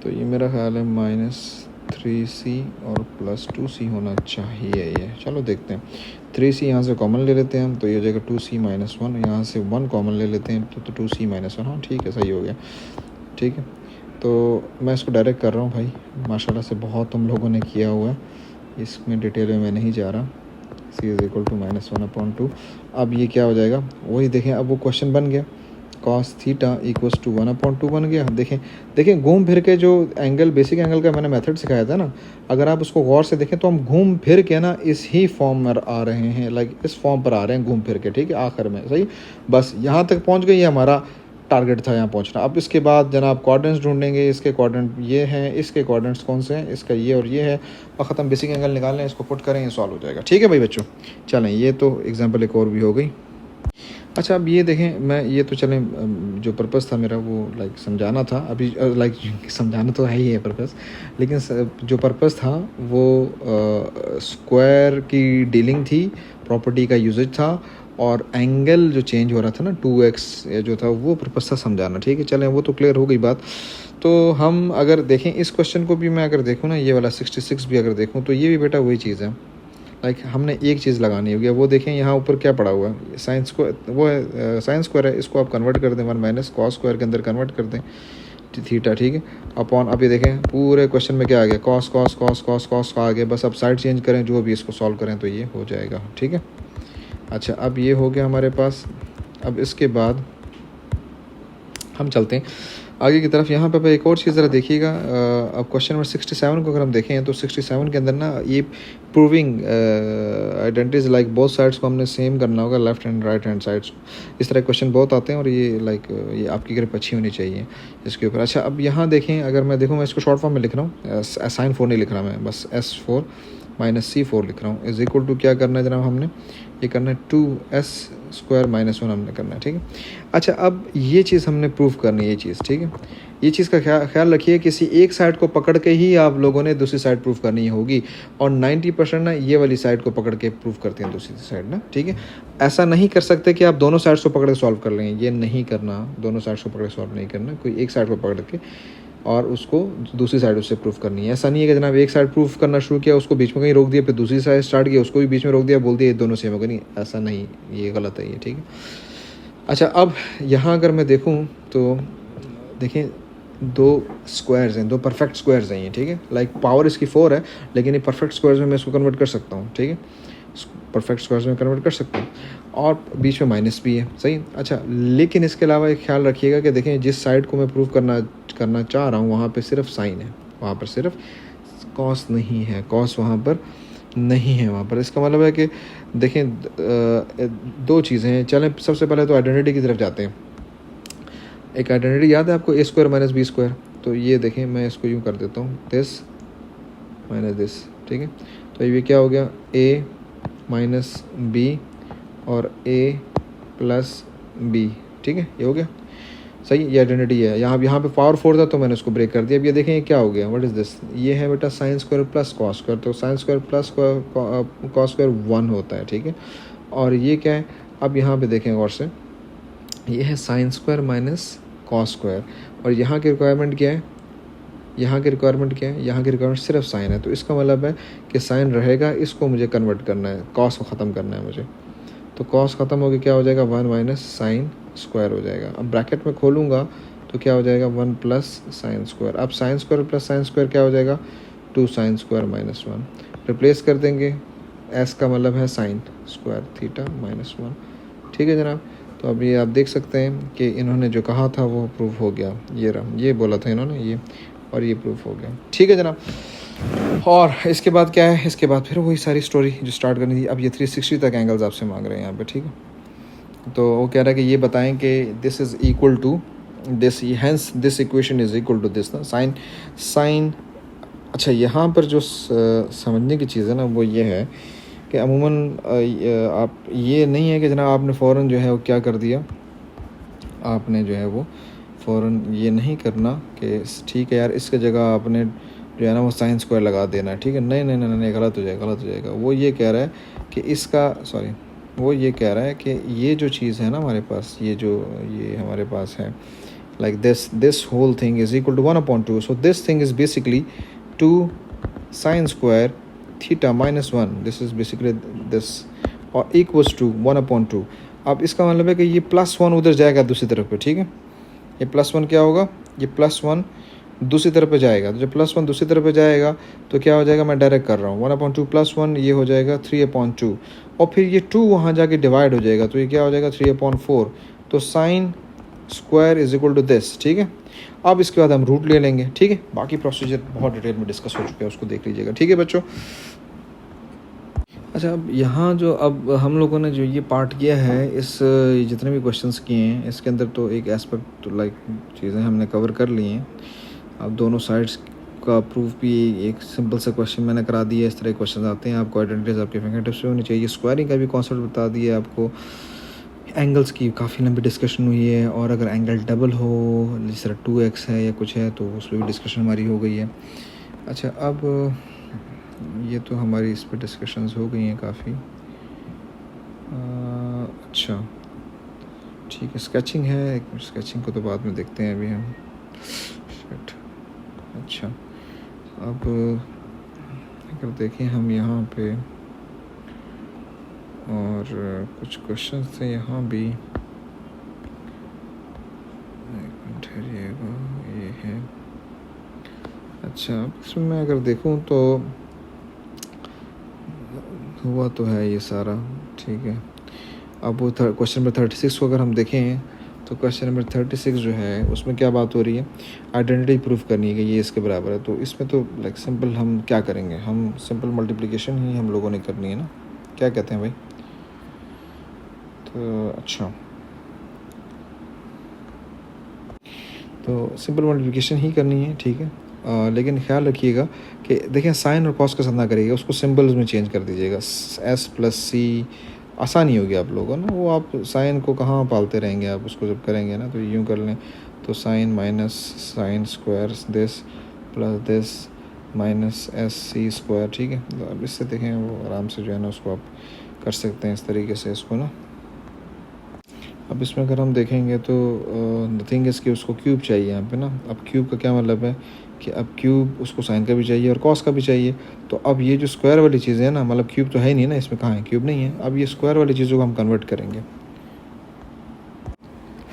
तो ये मेरा ख्याल है -3c और +2c होना चाहिए ये। चलो देखते हैं। 3c यहाँ से कॉमन ले लेते हैं हम, तो ये हो जाएगा 2c - 1। यहाँ से 1 कॉमन ले लेते हैं तो 2c - 1। हाँ ठीक है, सही हो गया। ठीक है, तो मैं इसको डायरेक्ट कर रहा हूँ भाई, माशाल्लाह से बहुत तुम लोगों ने किया हुआ है, इसमें डिटेल में मैं नहीं जा रहा। c = -1/2। अब ये क्या हो जाएगा, वही देखें, अब वो क्वेश्चन बन गया cos थीटा = 1/2 बन गया। देखें घूम फिर के जो एंगल, बेसिक एंगल का मैंने मेथड सिखाया था ना, अगर आप उसको गौर से देखें तो हम घूम फिर के ना इस ही फॉर्म में आ रहे हैं, लाइक इस फॉर्म पर आ रहे हैं घूम फिर के। ठीक है, आखिर में सही, बस यहाँ तक पहुँच गई, हमारा टारगेट था यहाँ पहुँचना। अब इसके बाद जनाब कोऑर्डिनेट्स ढूंढेंगे, इसके कोऑर्डिनेट ये हैं, इसके कोऑर्डिनेट्स कौन से हैं, इसका ये और ये है, और ख़त्म। बेसिक एंगल निकाल लें, इसको पुट करें, ये सॉल्व हो जाएगा। ठीक है भाई बच्चों, चलें, ये तो एग्जांपल एक और भी हो गई। अच्छा, अब ये देखें, मैं ये तो चलें, जो पर्पस था मेरा वो लाइक समझाना था, अभी लाइक समझाना तो है ही है पर्पस, लेकिन जो पर्पस था वो स्क्वायर की डीलिंग थी, प्रॉपर्टी का यूजेज था, और एंगल जो चेंज हो रहा था ना 2x जो था, वो पर्पस था समझाना। ठीक है, चलें, वो तो क्लियर हो गई बात। तो हम अगर देखें इस क्वेश्चन को भी, मैं अगर देखूँ ना, ये वाला 66 भी अगर देखूँ, तो ये भी बेटा वही चीज़ है, लाइक हमने एक चीज़ लगानी होगी। वो देखें यहाँ ऊपर क्या पड़ा हुआ है, साइंस को, वो है साइंस स्क्वायर है, इसको आप कन्वर्ट कर दें 1 - cos स्क्वायर के अंदर कन्वर्ट कर दें थीटा। ठीक है, अपॉन, अब ये देखें पूरे क्वेश्चन में क्या आ गया, cos cos cos cos cos का आ गया, बस अब साइड चेंज करें, जो भी इसको सॉल्व करें तो ये हो जाएगा। ठीक है, अच्छा, अब ये हो गया हमारे पास। अब इसके बाद हम चलते हैं आगे की तरफ। यहाँ पर एक और चीज़ ज़रा देखिएगा, अब क्वेश्चन नंबर 67 को अगर हम देखें तो 67 के अंदर ना ये proving identities like both sides को हमने सेम करना होगा, left and right hand sides. इस तरह क्वेश्चन बहुत आते हैं, और ये लाइक ये आपकी ग्रिप अच्छी होनी चाहिए इसके ऊपर। अच्छा, अब यहाँ देखें, अगर मैं देखूँ, मैं इसको शॉर्ट फॉर्म में लिख रहा हूँ, sin 4 नहीं लिख रहा मैं, बस S4 - C4 लिख रहा हूँ, = क्या करना है जनाब, हमने ये करना है 2s² - 1 हमने करना है। ठीक है, अच्छा, अब ये चीज़ हमने प्रूफ करनी है, ये चीज़। ठीक है, ये चीज़ का ख्याल रखिए, किसी एक साइड को पकड़ के ही आप लोगों ने दूसरी साइड प्रूफ करनी होगी, और 90% ना ये वाली साइड को पकड़ के प्रूफ करते हैं दूसरी साइड ना। ठीक है, ऐसा नहीं कर सकते कि आप दोनों साइड्स को पकड़ के सॉल्व कर लें, ये नहीं करना, दोनों साइड्स को पकड़ के सॉल्व नहीं करना, कोई एक साइड को पकड़ के और उसको दूसरी साइड उससे प्रूफ करनी है। ऐसा नहीं है कि जनाब एक साइड प्रूफ करना शुरू किया, उसको बीच में कहीं रोक दिया, फिर दूसरी साइड स्टार्ट किया, उसको भी बीच में रोक दिया, बोल दिया ये दोनों सेम होगा, नहीं, ऐसा नहीं, ये गलत है ये। ठीक है, अच्छा, अब यहाँ अगर मैं देखूँ तो देखें, 2 स्क्वायर्स हैं, 2 परफेक्ट स्क्वायर्स हैं ये। ठीक है, लाइक पावर इसकी 4 है, लेकिन ये परफेक्ट स्क्वायर्स में मैं इसको कन्वर्ट कर सकता हूँ। ठीक है, परफेक्ट स्क्वायर्स में कन्वर्ट कर सकता हूँ, और बीच में माइनस भी है, सही। अच्छा, लेकिन इसके अलावा एक ख्याल रखिएगा कि देखें, जिस साइड को मैं प्रूव करना चाह रहा हूँ, वहाँ पे सिर्फ साइन है, वहाँ पर सिर्फ कॉस नहीं है, कॉस वहाँ पर नहीं है वहाँ पर। इसका मतलब है कि देखें, 2 चीज़ें हैं। चलें, सबसे पहले तो आइडेंटिटी की तरफ जाते हैं। एक आइडेंटिटी याद है आपको, a² - b²। तो ये देखें, मैं इसको यूँ कर देता हूँ, दिस - दिस। ठीक है, तो ये क्या हो गया, a - b और a + b। ठीक है, ये हो गया, सही, ये आइडेंटिटी है। यहाँ पे पावर 4 था तो मैंने उसको ब्रेक कर दिया। अब ये देखें, ये क्या हो गया, व्हाट इज़ दिस, ये है बेटा sin² + cos²। तो sin² + cos² 1 होता है। ठीक है, और ये क्या है, अब यहाँ पे देखें गौर से, ये है sin² - cos², और यहाँ की रिक्वायरमेंट क्या है, यहाँ की रिक्वायरमेंट क्या है, यहाँ की रिक्वायरमेंट सिर्फ साइन है। तो इसका मतलब है कि साइन रहेगा, इसको मुझे कन्वर्ट करना है, कॉस को ख़त्म करना है मुझे। तो कॉस ख़त्म हो गया, क्या हो जाएगा, 1 - sin² हो जाएगा। अब ब्रैकेट में खोलूँगा तो क्या हो जाएगा, 1 + sin²। अब sin² + sin² क्या हो जाएगा, 2 sin² - 1। रिप्लेस कर देंगे, s का मतलब है sin² थीटा -1। ठीक है जनाब, तो अब ये आप देख सकते हैं कि इन्होंने जो कहा था वो प्रूफ हो गया, ये रहा, ये बोला था इन्होंने ये, और ये प्रूफ हो गया। ठीक है जनाब, और इसके बाद क्या है, इसके बाद फिर वही सारी स्टोरी जो स्टार्ट करनी थी। अब ये 360 तक एंगल्स आपसे मांग रहे हैं यहाँ पे। ठीक है, तो वो कह रहा है कि ये बताएं कि this is equal to this, hence this equation is equal to this ना, साइन। अच्छा, यहाँ पर जो समझने की चीज़ है ना वो ये है कि अमूमन आप, ये नहीं है कि जनाब आपने फ़ौरन जो है वो क्या कर दिया, आपने जो है वो फ़ौरन ये नहीं करना कि ठीक है यार, इसके जगह आपने जो है ना वो sin² लगा देना है। ठीक है, नहीं, गलत हो जाएगा। वो ये कह रहा है कि इसका, सॉरी, वो ये कह रहा है कि ये जो चीज़ है ना हमारे पास, ये हमारे पास है like this whole thing is equal to 1/2. So this thing is basically 2 sine square theta minus 1. This is basically this, और equals to 1/2. अब इसका मतलब है कि ये +1 उधर जाएगा दूसरी तरफ पे, ठीक है। ये +1 क्या होगा, ये +1 दूसरी तरफ पे जाएगा। तो जब +1 दूसरी तरफ पे जाएगा तो क्या हो जाएगा, मैं डायरेक्ट कर रहा हूँ, 1/2 +1 ये हो जाएगा 3/2, और फिर ये 2 वहाँ जाके डिवाइड हो जाएगा, तो ये क्या हो जाएगा 3/4। तो sine square is equal to this, ठीक है। अब इसके बाद हम रूट ले लेंगे, ठीक है। बाकी प्रोसीजर बहुत डिटेल में डिस्कस हो चुका है, उसको देख लीजिएगा, ठीक है बच्चों। अच्छा, अब यहाँ जो अब हम लोगों ने जो ये पार्ट किया है, इस जितने भी क्वेश्चंस किए हैं इसके अंदर तो एक एस्पेक्ट लाइक चीज़ें हमने कवर कर ली हैं। अब दोनों साइड्स का प्रूफ भी एक सिंपल सा क्वेश्चन मैंने करा दिया। इस तरह के क्वेश्चन आते हैं, आपको आइडेंटिटीज आपके फिंगरटिप्स पे होनी चाहिए। स्क्वायरिंग का भी कॉन्सेप्ट बता दिया आपको। एंगल्स की काफ़ी लंबी डिस्कशन हुई है, और अगर एंगल डबल हो जिस तरह 2x है या कुछ है तो उस पर भी डिस्कशन हमारी हो गई है। अच्छा, अब ये तो हमारी इस पर डिस्कशंस हो गई हैं काफ़ी। अच्छा ठीक है, स्केचिंग है, एक मिनट, स्केचिंग को तो बाद में देखते हैं अभी हम। अच्छा, अब अगर देखें हम यहाँ पे, और कुछ क्वेश्चन थे यहाँ भी, एक मिनट ठहरिएगा, ये है। अच्छा, इसमें मैं अगर देखूँ तो हुआ तो है ये सारा, ठीक है। अब वो क्वेश्चन नंबर 36 को अगर हम देखें तो क्वेश्चन नंबर 36 जो है उसमें क्या बात हो रही है, आइडेंटिटी प्रूफ करनी है कि ये इसके बराबर है। तो इसमें तो लाइक सिंपल हम क्या करेंगे, हम सिंपल मल्टीप्लिकेशन ही हम लोगों ने करनी है ना, क्या कहते हैं भाई। तो अच्छा, तो सिंपल मल्टीप्लिकेशन ही करनी है, ठीक है। लेकिन ख्याल रखिएगा कि देखें साइन और कॉस के साथ ना करिएगा, उसको सिंबल्स में चेंज कर दीजिएगा। S+C आसानी होगी आप लोगों ना, वो आप साइन को कहाँ पालते रहेंगे, आप उसको जब करेंगे ना तो यूँ कर लें। तो sine minus sine square this plus this minus SC square, ठीक है। तो अब इससे देखें वो आराम से जो है ना उसको आप कर सकते हैं इस तरीके से इसको ना। अब इसमें अगर हम देखेंगे तो द थिंग इज़ कि उसको क्यूब चाहिए यहाँ पे ना। अब क्यूब का क्या मतलब है कि अब क्यूब उसको साइन का भी चाहिए और कॉस का भी चाहिए। तो अब ये जो स्क्वायर वाली चीज़ें हैं ना, मतलब क्यूब तो है ही नहीं ना इसमें, कहाँ है क्यूब, नहीं है। अब ये स्क्वायर वाली चीज़ों को हम कन्वर्ट करेंगे।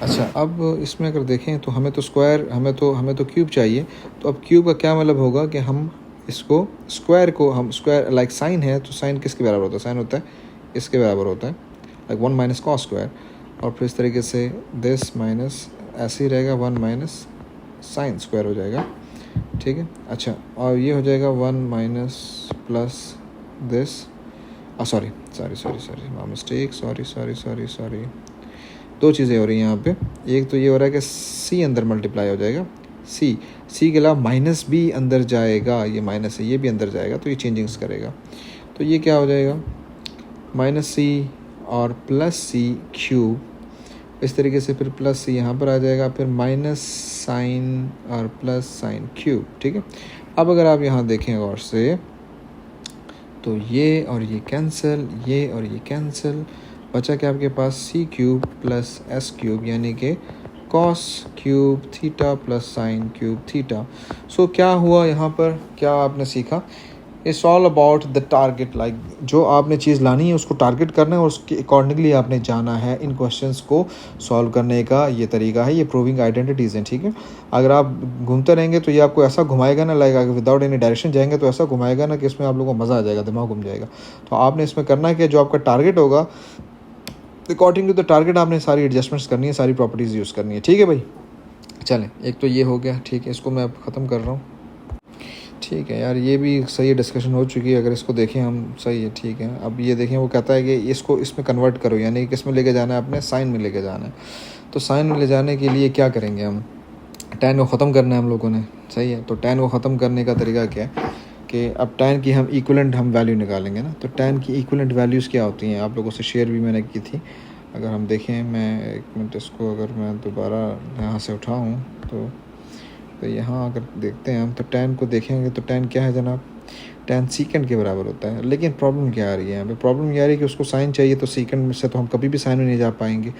अच्छा, अब इसमें अगर देखें तो हमें तो स्क्वायर, हमें तो क्यूब चाहिए। तो अब क्यूब का क्या मतलब होगा कि हम इसको स्क्वायर को, हम स्क्वायर लाइक साइन है तो साइन किसके बराबर होता है, साइन होता है इसके बराबर होता है, लाइक 1 माइनस कॉस स्क्वायर। और फिर इस तरीके से दिस माइनस ऐसे ही रहेगा, 1 माइनस साइन स्क्वायर हो जाएगा, ठीक है। अच्छा, और ये हो जाएगा 1 minus plus this, sorry mistake, sorry, दो चीज़ें हो रही हैं यहाँ पे। एक तो ये हो रहा है कि c अंदर मल्टीप्लाई हो जाएगा, c के अलावा माइनस भी अंदर जाएगा, ये माइनस है ये भी अंदर जाएगा, तो ये चेंजिंग्स करेगा। तो ये क्या हो जाएगा, -c और +c क्यूब, इस तरीके से फिर +c यहाँ पर आ जाएगा, फिर माइनस साइन और प्लस साइन क्यूब, ठीक है। अब अगर आप यहाँ देखें गौर से तो ये और ये कैंसिल, ये और ये कैंसिल, बचा क्या आपके पास c cube plus s cube, यानी कि cos cube theta plus sine cube theta. So क्या हुआ यहाँ पर, क्या आपने सीखा, it's all about the target, like जो आपने चीज़ लानी है उसको टारगेट करना है और उसके अकॉर्डिंगली आपने जाना है। इन क्वेश्चंस को सॉल्व करने का ये तरीका है, ये प्रूविंग आइडेंटिटीज़ हैं, ठीक है। अगर आप घूमते रहेंगे तो ये आपको ऐसा घुमाएगा ना, लाइक अगर विदाउट एनी डायरेक्शन जाएंगे तो ऐसा घुमाएगा ना कि इसमें आप लोगों को मज़ा आ जाएगा, दिमाग घूम जाएगा। तो आपने इसमें करना है कि जो आपका टारगेट होगा अकॉर्डिंग टू द टारगेट आपने सारी एडजस्टमेंट्स करनी है, सारी प्रॉपर्टीज़ यूज़ करनी है, ठीक है भाई। चलें, एक तो ये हो गया, ठीक है, इसको मैं अब ख़त्म कर रहा हूँ। ठीक है यार, ये भी सही डिस्कशन हो चुकी है, अगर इसको देखें हम, सही है, ठीक है। अब ये देखें, वो कहता है कि इसको इसमें कन्वर्ट करो, यानी कि किस में लेके जाना है, अपने साइन में लेके जाना है। तो साइन में ले जाने के लिए क्या करेंगे, हम tan को ख़त्म करना है हम लोगों ने, सही है। तो tan को ख़त्म करने का तरीका क्या है कि अब tan की हम इक्वलेंट हम वैल्यू निकालेंगे ना। तो tan की इक्वलेंट वैल्यूज़ क्या होती हैं, आप लोगों से शेयर भी मैंने की थी। अगर हम देखें, मैं एक मिनट इसको अगर मैं दोबारा यहाँ से उठाऊँ तो यहाँ अगर देखते हैं हम तो tan को देखेंगे तो tan क्या है जनाब, tan सीकेंड के बराबर होता है। लेकिन प्रॉब्लम क्या आ रही है यहाँ पे? प्रॉब्लम ये आ रही है कि उसको साइन चाहिए, तो सीकेंड में से तो हम कभी भी साइन में नहीं जा पाएंगे।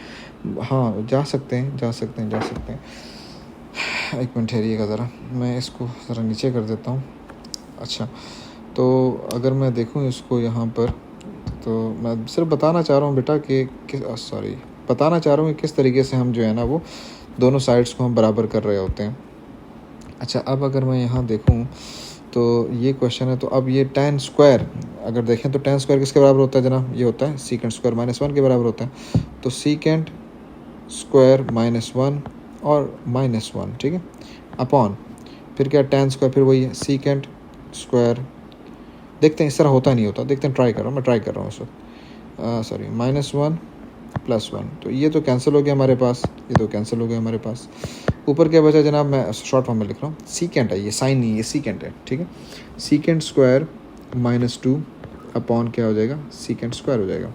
हाँ जा सकते हैं, जा सकते हैं, जा सकते हैं। एक मिनट ठहरिएगा ज़रा, मैं इसको ज़रा नीचे कर देता हूँ। अच्छा, तो अगर मैं देखूँ इसको यहाँ पर, तो मैं सिर्फ बताना चाह रहा हूँ बेटा कि बताना चाह रहा हूँ कि किस तरीके से हम जो है ना वो दोनों साइड्स को हम बराबर कर रहे होते हैं। अच्छा, अब अगर मैं यहाँ देखूँ तो ये क्वेश्चन है, तो अब ये tan स्क्वायर अगर देखें तो tan स्क्वायर किसके बराबर होता है जनाब? ये होता है सीकेंड स्क्वायर -1 के बराबर होता है। तो सीकेंड स्क्वायर -1 और -1, ठीक है, अपॉन फिर क्या tan स्क्वायर, फिर वही है सीकेंड स्क्वायर। देखते हैं इस तरह होता नहीं होता, देखते हैं, ट्राई कर रहा हूँ, मैं ट्राई कर रहा हूँ इस वक्त। सॉरी, -1 +1, तो ये तो कैंसिल हो गया हमारे पास, ये तो कैंसिल हो गया हमारे पास। ऊपर क्या बचा जनाब? मैं शॉर्ट फॉर्म में लिख रहा हूँ, सीकेंड है, ये साइन नहीं, ये सीकेंड है, ठीक है। सीकेंड स्क्वायर -2 अपॉन क्या हो जाएगा? सीकेंड स्क्वायर हो जाएगा।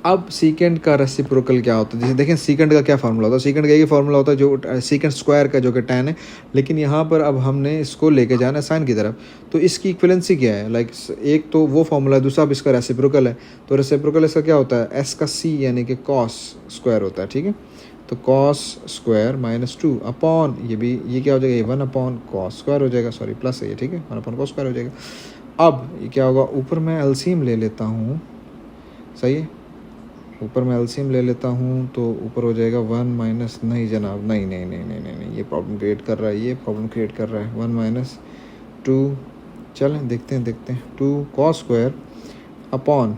अब सीकेंड का रेसिप्रोकल क्या होता है? जैसे देखें सीकेंड का क्या फार्मूला होता है? सीकेंड का ये फार्मूला होता है जो सीकेंड स्क्वायर का, जो कि tan है, लेकिन यहाँ पर अब हमने इसको लेके जाना है साइन की तरफ। तो इसकी इक्विवेलेंसी क्या है? लाइक एक तो वो फार्मूला है, दूसरा अब इसका रेसिप्रोकल है। तो रेसिप्रोकल इसका क्या होता है? एस का सी यानी कि कॉस स्क्वायर होता है, ठीक है। तो कॉस स्क्वायर -2 अपॉन ये क्या हो जाएगा? ये 1 अपॉन कॉस स्क्वायर हो जाएगा, सॉरी प्लस है ये, ठीक है, 1 अपॉन कॉस स्क्वायर हो जाएगा। अब ये क्या होगा? ऊपर मैं एलसीएम ले लेता हूँ, सही है, ऊपर मैं एलसीएम ले लेता हूँ, तो ऊपर हो जाएगा 1 माइनस, नहीं जनाब, नहीं नहीं नहीं नहीं नहीं नहीं, ये प्रॉब्लम क्रिएट कर रहा है, ये प्रॉब्लम क्रिएट कर रहा है। 1 - 2, चलें देखते हैं 2 कॉस स्क्वायर अपॉन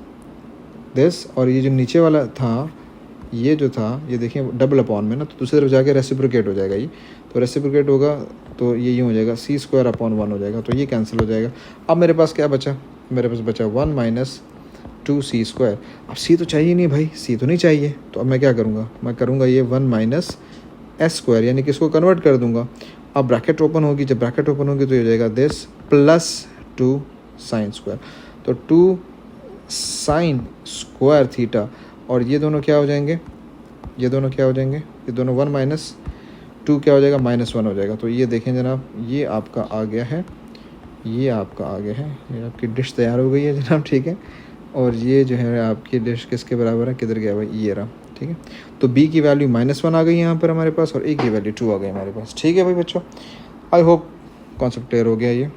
दिस, और ये जो नीचे वाला था, ये जो था, ये देखिए डबल अपॉन में ना, तो दूसरी तरफ जाके रेसिप्रोकेट हो जाएगा ये। तो रेसिप्रोकेट होगा तो ये यूँ हो जाएगा, सी स्क्वायर अपॉन 1 हो जाएगा, तो ये कैंसिल हो जाएगा। अब मेरे पास क्या बचा? मेरे पास बचा 1 - 2c स्क्वायर। अब c तो चाहिए नहीं भाई, c तो नहीं चाहिए, तो अब मैं क्या करूँगा? मैं करूँगा ये 1 - s स्क्वायर, यानी कि इसको कन्वर्ट कर दूँगा। अब ब्रैकेट ओपन होगी, जब ब्रैकेट ओपन होगी तो ये हो जाएगा दिस +2 साइन स्क्वायर। तो 2 साइन स्क्वायर थीटा, और ये दोनों क्या हो जाएंगे? ये दोनों क्या हो जाएंगे? ये दोनों 1 - 2 क्या हो जाएगा? -1 हो जाएगा। तो ये देखें जनाब, ये आपका आ गया है, ये आपका आ गया है, ये आपकी डिश तैयार हो गई है जनाब, ठीक है। और ये जो है आपकी डिश किसके बराबर है? किधर गया भाई? ये रहा, ठीक है। तो b की वैल्यू -1 आ गई यहाँ पर हमारे पास, और a की वैल्यू 2 आ गई हमारे पास, ठीक है भाई बच्चों। आई होप कॉन्सेप्ट क्लियर हो गया ये।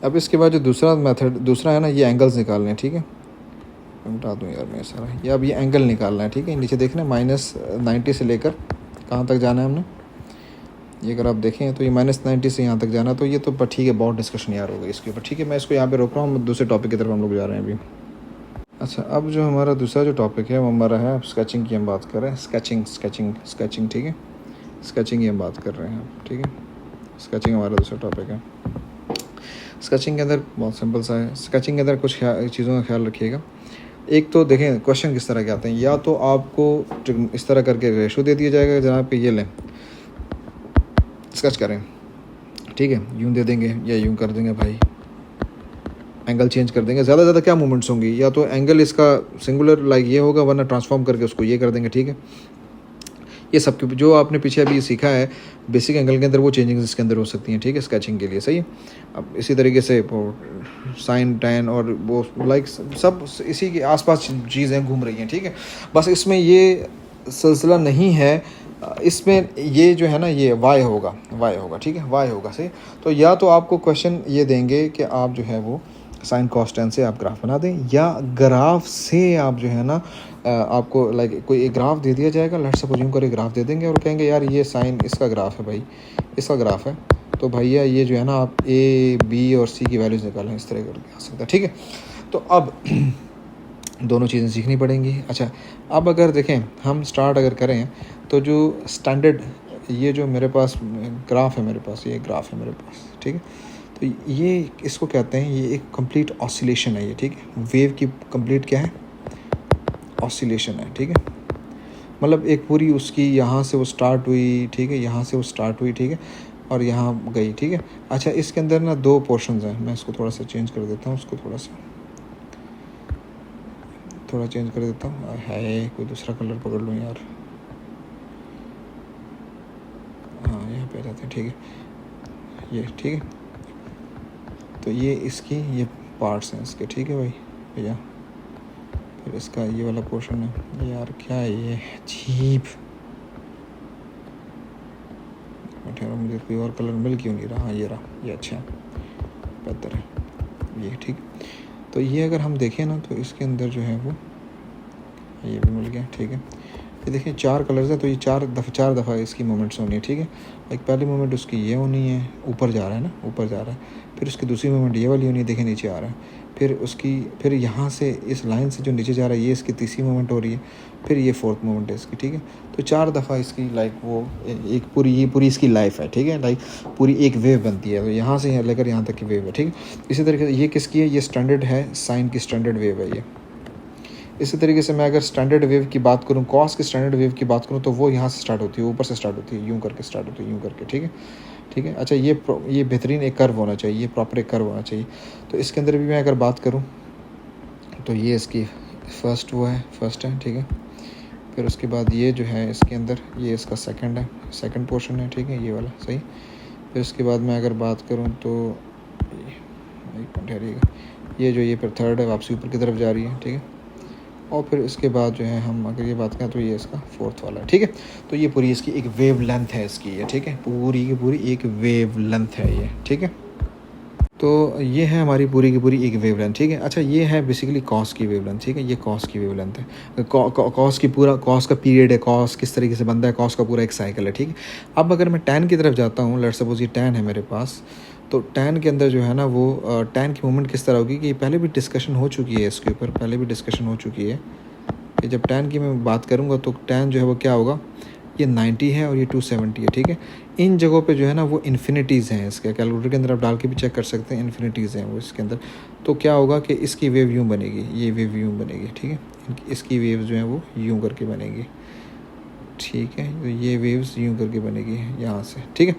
अब इसके बाद जो दूसरा है ना, ये एंगल्स निकालने हैं, ठीक है। बता दूँ यार मैं सारा, ये अब ये एंगल निकालना है, ठीक है। नीचे देखना -90 से लेकर कहाँ तक जाना है हमने, ये अगर आप देखें तो ये -90 से यहाँ तक जाना, तो ये तो पर ठीक है, बहुत डिस्कशन यार हो गई इसके ऊपर, ठीक है। मैं इसको यहाँ पे रोक रहा हूँ, दूसरे टॉपिक की तरफ हम लोग जा रहे हैं अभी। अच्छा, अब जो हमारा दूसरा जो टॉपिक है वो हमारा है स्केचिंग की, हम बात कर रहे हैं स्केचिंग, ठीक है। स्केचिंग की हम बात कर रहे हैं, ठीक है। स्केचिंग हमारा दूसरा टॉपिक है। स्केचिंग के अंदर बहुत सिंपल सा है। स्केचिंग के अंदर कुछ चीज़ों का ख्याल रखिएगा। एक तो देखें क्वेश्चन किस तरह के आते हैं, या तो आपको इस तरह करके रेशो दे दिया जाएगा जनाब कि ये लें स्केच करें, ठीक है, यूँ दे देंगे या यूँ कर देंगे भाई, एंगल चेंज कर देंगे, ज़्यादा से ज़्यादा क्या मूवमेंट्स होंगी, या तो एंगल इसका सिंगुलर लाइक ये होगा, वरना ट्रांसफॉर्म करके उसको ये कर देंगे, ठीक है। ये सब जो आपने पीछे अभी सीखा है बेसिक एंगल के अंदर, वो चेंजिंग्स इसके अंदर हो सकती हैं, ठीक है, स्केचिंग के लिए, सही है। अब इसी तरीके से साइन टैन और वो लाइक सब इसी के आसपास चीज़ें घूम रही हैं, ठीक है। बस इसमें ये सिलसिला नहीं है, इसमें ये जो है ना ये वाई होगा, ठीक है, वाई होगा, सही। तो या तो आपको क्वेश्चन ये देंगे कि आप जो है वो साइन कॉस टैन से आप ग्राफ बना दें, या ग्राफ से आप जो है ना आपको लाइक कोई एक ग्राफ दे दिया जाएगा, लेट्स सपोज यूँ कर ग्राफ दे देंगे और कहेंगे यार ये साइन इसका ग्राफ है भाई, इसका ग्राफ है, तो भैया ये जो है ना आप ए बी और सी की वैल्यूज़ निकालें, इस तरह करके आ सकता है, ठीक है। तो अब दोनों चीज़ें सीखनी पड़ेंगी। अच्छा, अब अगर देखें हम स्टार्ट अगर करें, तो जो स्टैंडर्ड ये जो मेरे पास ग्राफ है, मेरे पास ये ग्राफ है मेरे पास, ठीक है। तो ये इसको कहते हैं, ये एक कंप्लीट ऑसिलेशन है ये, ठीक है। वेव की कंप्लीट क्या है? ऑसिलेशन है, ठीक है। मतलब एक पूरी उसकी यहाँ से वो स्टार्ट हुई, ठीक है, यहाँ से वो स्टार्ट हुई, ठीक है, और यहाँ गई, ठीक है। अच्छा, इसके अंदर ना दो पोर्शंस हैं, मैं इसको थोड़ा सा चेंज कर देता हूँ, उसको थोड़ा चेंज कर देता हूँ, है कोई दूसरा कलर पकड़ लूँ यार, हाँ यहाँ पे आ जाते हैं, ठीक है, ये ठीक है। तो ये इसकी ये पार्ट्स हैं इसके, ठीक है भाई भैया। फिर इसका ये वाला पोर्शन है यार, क्या है ये अजीब, ठहरो मुझे कोई और कलर मिल क्यों नहीं रहा। हाँ ये रहा, ये अच्छा बेहतर है ये, ठीक। तो ये अगर हम देखें ना तो इसके अंदर जो है वो ये भी मिल गया, ठीक है। ये देखिए 4 कलर्स है, तो ये 4 दफ़ा इसकी मूवमेंट्स होनी है, ठीक है। एक पहली मूवमेंट उसकी ये होनी है, ऊपर जा रहा है ना, ऊपर जा रहा है। फिर उसकी दूसरी मूवमेंट ये वाली होनी है, देखिए नीचे आ रहा है। फिर यहाँ से इस लाइन से जो नीचे जा रहा है ये इसकी तीसरी मूवमेंट हो रही है। फिर ये 4th मूवमेंट है इसकी, ठीक है। तो 4 दफ़ा इसकी लाइक वो एक पूरी इसकी लाइफ है, ठीक है। लाइक पूरी एक वेव बनती है, तो यहाँ से लेकर यहाँ तक की वेव है, ठीक है। इसी तरीके से ये किसकी है, ये स्टैंडर्ड है, साइन की स्टैंडर्ड वेव है ये। इसी तरीके से मैं अगर स्टैंडर्ड वेव की बात करूँ, कॉस की स्टैंडर्ड वेव की बात करूँ, तो वो यहाँ से स्टार्ट होती है, ऊपर से स्टार्ट होती है, यूँ करके स्टार्ट होती है, यूँ करके, ठीक है, ठीक है। अच्छा ये बेहतरीन एक कर्व होना चाहिए, ये प्रॉपर एक कर्व होना चाहिए। तो इसके अंदर भी मैं अगर बात करूँ तो ये इसकी फर्स्ट है, ठीक है। फिर उसके बाद ये जो है इसके अंदर ये इसका सेकंड पोर्शन है, ठीक है, ये वाला सही। फिर उसके बाद मैं अगर बात करूँ तो ये फिर थर्ड है, वापसी ऊपर की तरफ जा रही है, ठीक है। और फिर इसके बाद जो है हम अगर ये बात करें तो ये इसका 4th वाला है, ठीक है। तो ये पूरी इसकी एक वेव लेंथ है इसकी ये, ठीक है, पूरी की पूरी एक वेव लेंथ है ये, ठीक है। तो ये है हमारी पूरी की पूरी एक वेव लेंथ, ठीक है। अच्छा ये है बेसिकली कॉस की वेव लेंथ, ठीक है, ये कॉस की वेव लेंथ है। कॉस का पीरियड है, कॉस किस तरीके से बनता है, कॉस का पूरा एक साइकिल है, ठीक है। अब अगर मैं टैन की तरफ जाता हूँ, लेट्स सपोज ये टैन है मेरे पास, तो टैन के अंदर जो है ना वो टैन की मूवमेंट किस तरह होगी कि पहले भी डिस्कशन हो चुकी है इसके ऊपर, कि जब टैन की मैं बात करूँगा तो टैन जो है वो क्या होगा, ये 90 है और ये 270 है, ठीक है। इन जगहों पे जो है ना वो इन्फिनिटीज़ हैं, इसके कैलकुलेटर के अंदर आप डाल के भी चेक कर सकते हैं, इन्फिनिटीज़ हैं वो इसके अंदर। तो क्या होगा कि इसकी वेव यूँ बनेगी, ये वेव यूँ बनेगी, ठीक है। इसकी वेव जो है वो यूँ करके बनेगी, ठीक है। तो ये वेव्स यूँ करके बनेगी यहाँ से, ठीक है।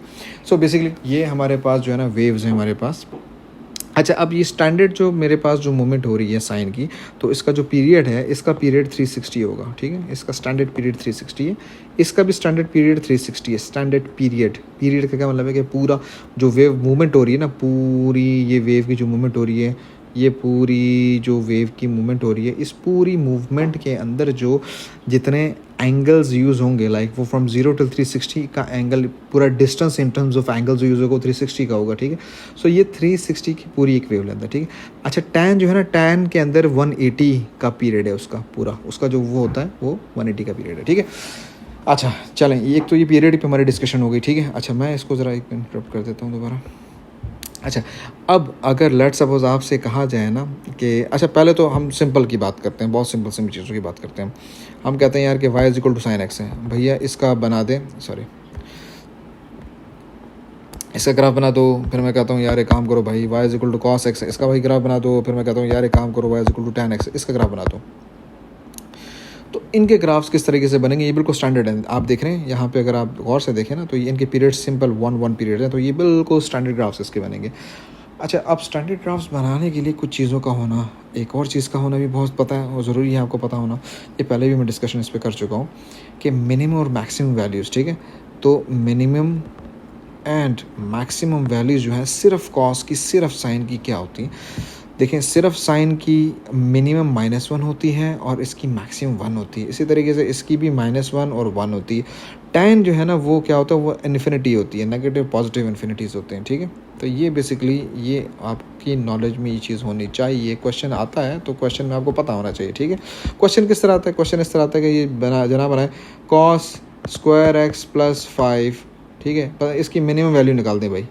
सो बेसिकली ये हमारे पास जो है ना वेव्स हैं हमारे पास। अच्छा अब ये स्टैंडर्ड जो मेरे पास जो मूवमेंट हो रही है साइन की, तो इसका जो पीरियड है, इसका पीरियड 360 होगा, ठीक है। इसका स्टैंडर्ड पीरियड 360 है, इसका भी स्टैंडर्ड पीरियड 360 है। स्टैंडर्ड पीरियड का क्या मतलब है कि पूरा जो वेव मूवमेंट हो रही है ना, पूरी ये वेव की जो मूवमेंट हो रही है, ये पूरी जो वेव की मूवमेंट हो रही है, इस पूरी मूवमेंट के अंदर जो जितने एंगल्स यूज़ होंगे, लाइक वो फ्रॉम 0 to 360 का एंगल, पूरा distance in terms of angles जो यूज़ होगा 360 का होगा, ठीक है। सो ये 360 की पूरी एक वेव लेंथ है, ठीक है। अच्छा टैन जो है ना, टैन के अंदर 180 का पीरियड है उसका पूरा, उसका जो वो होता है वो 180 का पीरियड है, ठीक है। अच्छा चलें, एक तो ये पीरियड पे हमारी डिस्कशन हो गई, ठीक है। अच्छा मैं इसको ज़रा एक इंटरप्ट कर देता हूँ दोबारा। अच्छा अब अगर लेट सपोज आपसे कहा जाए ना कि अच्छा पहले तो हम सिंपल की बात करते हैं, बहुत सिंपल चीज़ों की बात करते हैं। हम कहते हैं यार कि y is equal to sine X है, भैया इसका बना दें, इसका ग्राफ बना दो। फिर मैं कहता हूँ यार एक काम करो भाई, y is equal to cos x, इसका भाई ग्राफ बना दो। फिर मैं कहता हूँ यार एक काम करो, y is equal to tan x, इसका ग्राफ बना दो। तो इनके ग्राफ्स किस तरीके से बनेंगे, ये बिल्कुल स्टैंडर्ड है। आप देख रहे हैं यहाँ पे, अगर आप गौर से देखें ना तो ये इनके पीरियड सिंपल 1 पीरियड है, तो ये बिल्कुल स्टैंडर्ड ग्राफ्स इसके बनेंगे। अच्छा अब स्टैंडर्ड ग्राफ्स बनाने के लिए कुछ चीज़ों का होना, एक और चीज़ का होना भी बहुत पता है और ज़रूरी है आपको पता होना। ये पहले भी मैं डिस्कशन इस पर कर चुका हूँ कि मिनिमम और मैक्सिमम वैल्यूज़, ठीक है। तो मिनिमम एंड मैक्सिमम वैल्यूज़ जो है सिर्फ कॉस की, सिर्फ साइन की क्या होती है। देखें सिर्फ साइन की मिनिमम -1 होती है और इसकी मैक्सिमम 1 होती है। इसी तरीके से इसकी भी -1 और 1 होती है। टैन जो है ना वो क्या होता है, वो इन्फिनिटी होती है, नेगेटिव पॉजिटिव इन्फिनिटीज़ होते हैं, ठीक है। तो ये बेसिकली ये आपकी नॉलेज में ये चीज़ होनी चाहिए। क्वेश्चन आता है तो क्वेश्चन में आपको पता होना चाहिए, ठीक है। क्वेश्चन किस तरह आता है, क्वेश्चन इस तरह आता है कि ये बनाए कॉस स्क्वायर एक्स प्लस 5, ठीक है। पर इसकी मिनिमम वैल्यू निकाल दें भाई,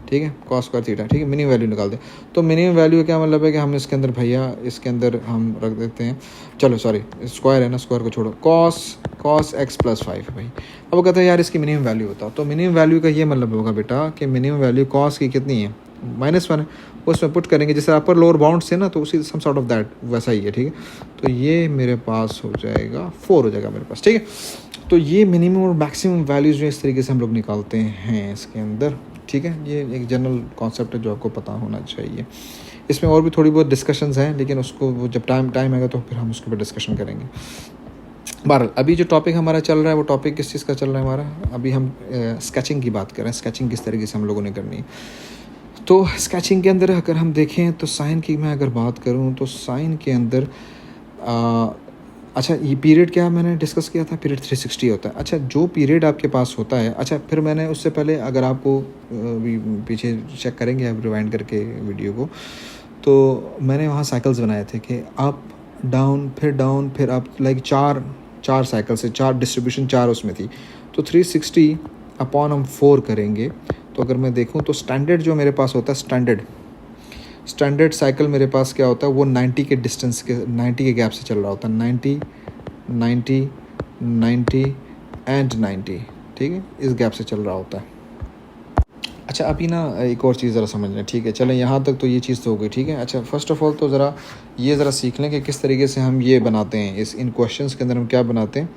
ठीक है, कॉस स्क्वायर थीटा, ठीक है, मिनिमम वैल्यू निकाल दें। तो मिनिमम वैल्यू क्या मतलब है कि हम इसके अंदर भैया इसके अंदर हम रख देते हैं, चलो सॉरी स्क्वायर है ना, स्क्वायर को छोड़ो, कॉस एक्स प्लस 5 भाई। अब वो कहते हैं यार इसकी मिनिमम वैल्यू बताओ। तो मिनिमम वैल्यू का ये मतलब होगा बेटा कि मिनिमम वैल्यू कॉस की कितनी है, -1 है, उसमें पुट करेंगे जैसे अपर लोअर बाउंड से ना, तो उसी सम सॉर्ट ऑफ दैट वैसा ही है, ठीक है। तो ये मेरे पास हो जाएगा 4 हो जाएगा मेरे पास, ठीक है। तो ये मिनिमम और मैक्सिमम वैल्यूज़ जो इस तरीके से हम लोग निकालते हैं इसके अंदर, ठीक है। ये एक जनरल कॉन्सेप्ट है जो आपको पता होना चाहिए। इसमें और भी थोड़ी बहुत डिस्कशंस हैं, लेकिन उसको वो जब टाइम आएगा तो फिर हम उसके ऊपर डिस्कशन करेंगे। बहरहाल अभी जो टॉपिक हमारा चल रहा है वो टॉपिक किस चीज़ का चल रहा है हमारा, अभी हम स्केचिंग की बात कर रहे हैं, स्केचिंग किस तरीके से हम लोगों ने करनी है। तो स्केचिंग के अंदर अगर हम देखें तो साइन की मैं अगर बात करूं तो साइन के अंदर अच्छा ये पीरियड क्या मैंने डिस्कस किया था, पीरियड 360 होता है। अच्छा जो पीरियड आपके पास होता है, अच्छा फिर मैंने उससे पहले अगर आपको भी पीछे चेक करेंगे आप रिवाइंड करके वीडियो को, तो मैंने वहाँ साइकिल्स बनाए थे कि अप डाउन फिर अप, लाइक चार साइकिल से चार डिस्ट्रीब्यूशन चार उसमें थी। तो 360 अपॉन हम 4 करेंगे। तो अगर मैं देखूँ तो स्टैंडर्ड जो मेरे पास होता है स्टैंडर्ड साइकिल मेरे पास क्या होता है, वो 90 के डिस्टेंस के 90 के गैप से चल रहा होता है। 90 एंड 90, ठीक है, इस गैप से चल रहा होता है। अच्छा अभी ना एक और चीज़ ज़रा समझ लें, ठीक है, चलें यहाँ तक तो ये चीज़ तो हो गई, ठीक है। अच्छा फर्स्ट ऑफ ऑल तो ज़रा सीख लें कि किस तरीके से हम ये बनाते हैं, इन क्वेश्चंस के अंदर हम क्या बनाते हैं।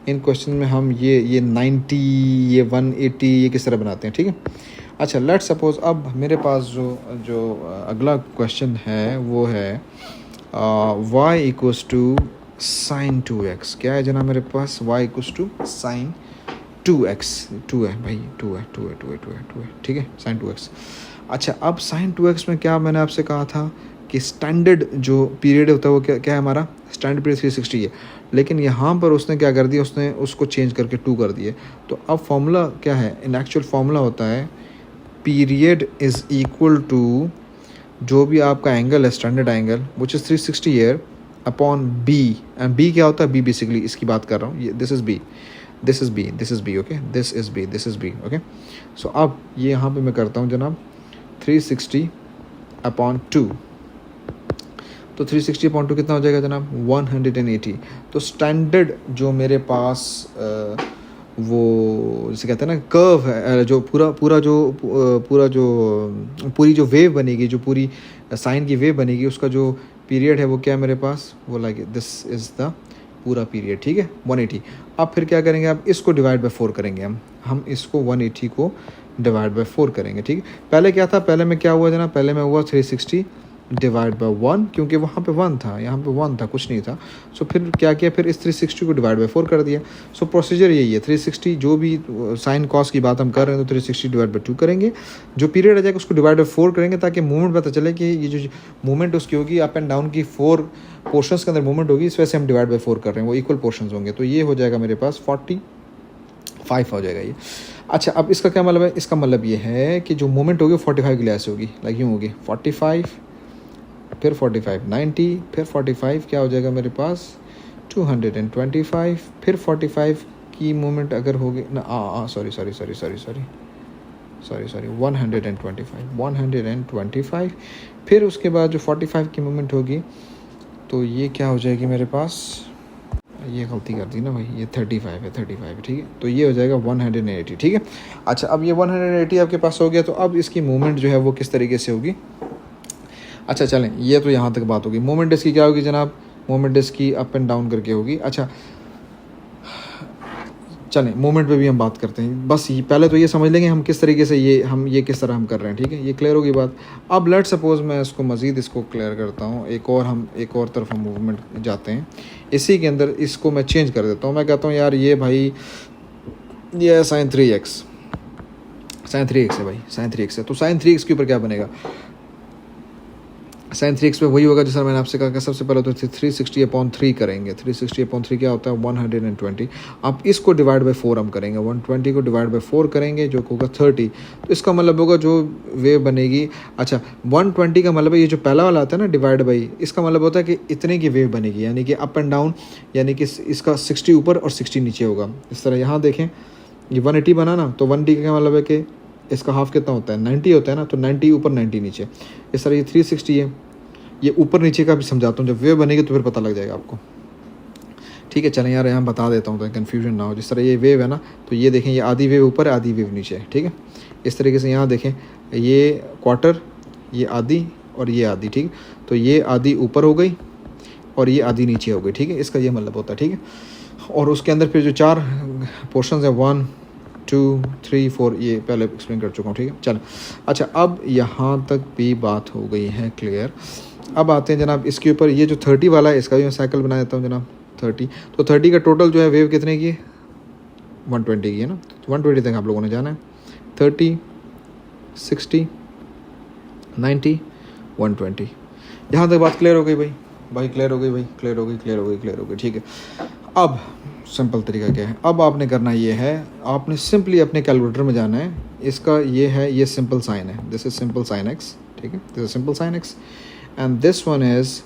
इन क्वेश्चन में हम ये 90, ये 180 ये किस तरह बनाते हैं, ठीक है। अच्छा लेट्स सपोज अब मेरे पास जो अगला क्वेश्चन है वो है y equals to sine 2x। क्या है जना मेरे पास, y equals to sine 2x, 2 है भाई, 2 है, ठीक है, साइन 2x। अच्छा अब साइन 2x में क्या मैंने आपसे कहा था कि स्टैंडर्ड जो पीरियड होता है वो क्या है हमारा, स्टैंडर्ड पीरियड 360 है। लेकिन यहाँ पर उसने क्या कर दिया, उसने उसको चेंज करके 2 कर दिए। तो अब फॉर्मूला क्या है, इन एक्चुअल फॉर्मूला होता है पीरियड इज़ इक्वल टू जो भी आपका एंगल है standard angle which is 360 year upon B. And B क्या होता है, बी बेसिकली इसकी बात कर रहा हूँ, ये this is B, okay, this is B, okay. So अब ये यहाँ पे मैं करता हूँ जनाब 360 अपॉन 2। तो 360 अपॉन 2 कितना हो जाएगा जनाब, 180। तो स्टैंडर्ड जो मेरे पास वो जिसे कहते हैं ना कर्व है, जो पूरी जो वेव बनेगी, जो पूरी साइन की वेव बनेगी, उसका जो पीरियड है वो क्या है मेरे पास, वो लाइक दिस इज़ द पूरा पीरियड, ठीक है, 180। अब फिर क्या करेंगे, अब इसको डिवाइड बाय 4 करेंगे, हम इसको 180 को डिवाइड बाय 4 करेंगे, ठीक है। पहले क्या था, पहले में क्या हुआ जना, पहले में हुआ 360 डिवाइड बाय 1, क्योंकि वहाँ पे 1 था, यहाँ पे 1 था, कुछ नहीं था। सो फिर क्या किया, फिर इस 360 को डिवाइड बाय 4 कर दिया। सो प्रोसीजर यही है, 360 जो भी साइन कॉस की बात हम कर रहे हैं तो 360 डिवाइड बाय 2 करेंगे, जो पीरियड आ जाएगा उसको डिवाइड बाय 4 करेंगे, ताकि मूवमेंट पता चले कि ये जो मूवमेंट उसकी होगी अप एंड डाउन की 4 पोर्शंस के अंदर मूवमेंट होगी, इस वजह से हम डिवाइड बाय 4 कर रहे हैं, वो इक्वल पोर्शंस होंगे। तो ये हो जाएगा मेरे पास 45 हो जाएगा ये। अच्छा अब इसका क्या मतलब है, इसका मतलब ये है कि जो मूवमेंट होगी 45 के लिए ऐसे होगी, लाइक यूँ होगी 45, फिर 45 90, फिर 45 क्या हो जाएगा मेरे पास 225, फिर 45 की मूवमेंट अगर होगी ना, सॉरी 125, फिर उसके बाद जो 45 की मूवमेंट होगी तो ये क्या हो जाएगी मेरे पास, ये गलती कर दी ना भाई, ये 35 है, ठीक है। तो ये हो जाएगा 180, ठीक है। अच्छा अब ये 180 आपके पास हो गया, तो अब इसकी मूवमेंट जो है वो किस तरीके से होगी। अच्छा चलें, ये तो यहाँ तक बात होगी। मोमेंट इसकी क्या होगी जनाब, मोमेंट इसकी अप एंड डाउन करके होगी। अच्छा चलें मोमेंट पे भी हम बात करते हैं, बस ये पहले तो ये समझ लेंगे हम किस तरीके से ये किस तरह हम कर रहे हैं, ठीक है, ये क्लियर होगी बात। अब लेट सपोज मैं इसको मज़ीद इसको क्लियर करता हूँ, एक और तरफ हम मूवमेंट जाते हैं, इसी के अंदर इसको मैं चेंज कर देता हूँ। मैं कहता हूँ यार ये भाई ये साइन 3x है भाई, साइन 3x है। तो साइन 3x के ऊपर क्या बनेगा, साइन 3x पे वही होगा जैसा मैंने आपसे कहा कि सबसे पहले तो 360 अपॉन 3 करेंगे। 360 अपॉन 3 क्या होता है 120। अब इसको डिवाइड बाय 4 हम करेंगे, 120 को डिवाइड बाय 4 करेंगे जो होगा 30। तो इसका मतलब होगा जो वेव बनेगी, अच्छा 120 का मतलब है ये जो पहला वाला आता है ना डिवाइड बाई, इसका मतलब होता है कि इतने की वेव बनेगी, यानी कि अप एंड डाउन, यानी कि इसका 60 ऊपर और 60 नीचे होगा। इस तरह यहाँ देखें ये 180 बना ना, तो 180 का मतलब है कि इसका हाफ कितना होता है 90 होता है ना, तो 90 ऊपर 90 नीचे। इस तरह ये 360 है, ये ऊपर नीचे का भी समझाता हूँ, जब वेव बनेगी तो फिर पता लग जाएगा आपको, ठीक है। चलें यार यहाँ बता देता हूँ तो कन्फ्यूजन ना हो। जिस तरह ये वेव है ना, तो ये देखें ये आधी वेव ऊपर है आधी वेव नीचे है, ठीक है। इस तरीके से यहाँ देखें ये क्वार्टर, ये आधी और ये आधी, ठीक। तो ये आधी ऊपर हो गई और ये आधी नीचे हो गई, ठीक है, इसका ये मतलब होता है, ठीक है। और उसके अंदर फिर जो 4 पोर्शन है 1 2 3 4 ये पहले एक्सप्लेन कर चुका हूँ, ठीक है। चलो अच्छा अब यहाँ तक भी बात हो गई है क्लियर। अब आते हैं जनाब इसके ऊपर, ये जो 30 वाला है इसका भी मैं साइकिल बना देता हूँ जनाब 30। तो 30 का टोटल जो है वेव कितने की है 120 की है ना, तो 120 तक आप लोगों ने जाना है। 30 60 90, 120। यहाँ तक बात क्लियर हो गई भाई क्लियर हो गई भाई, क्लियर हो गई। ठीक है, अब सिंपल तरीका क्या है, अब आपने करना ये है, आपने सिंपली अपने कैलकुलेटर में जाना है। इसका ये है, ये सिंपल साइन है, this is simple sine x. ठीक है, this is simple sine x and this one is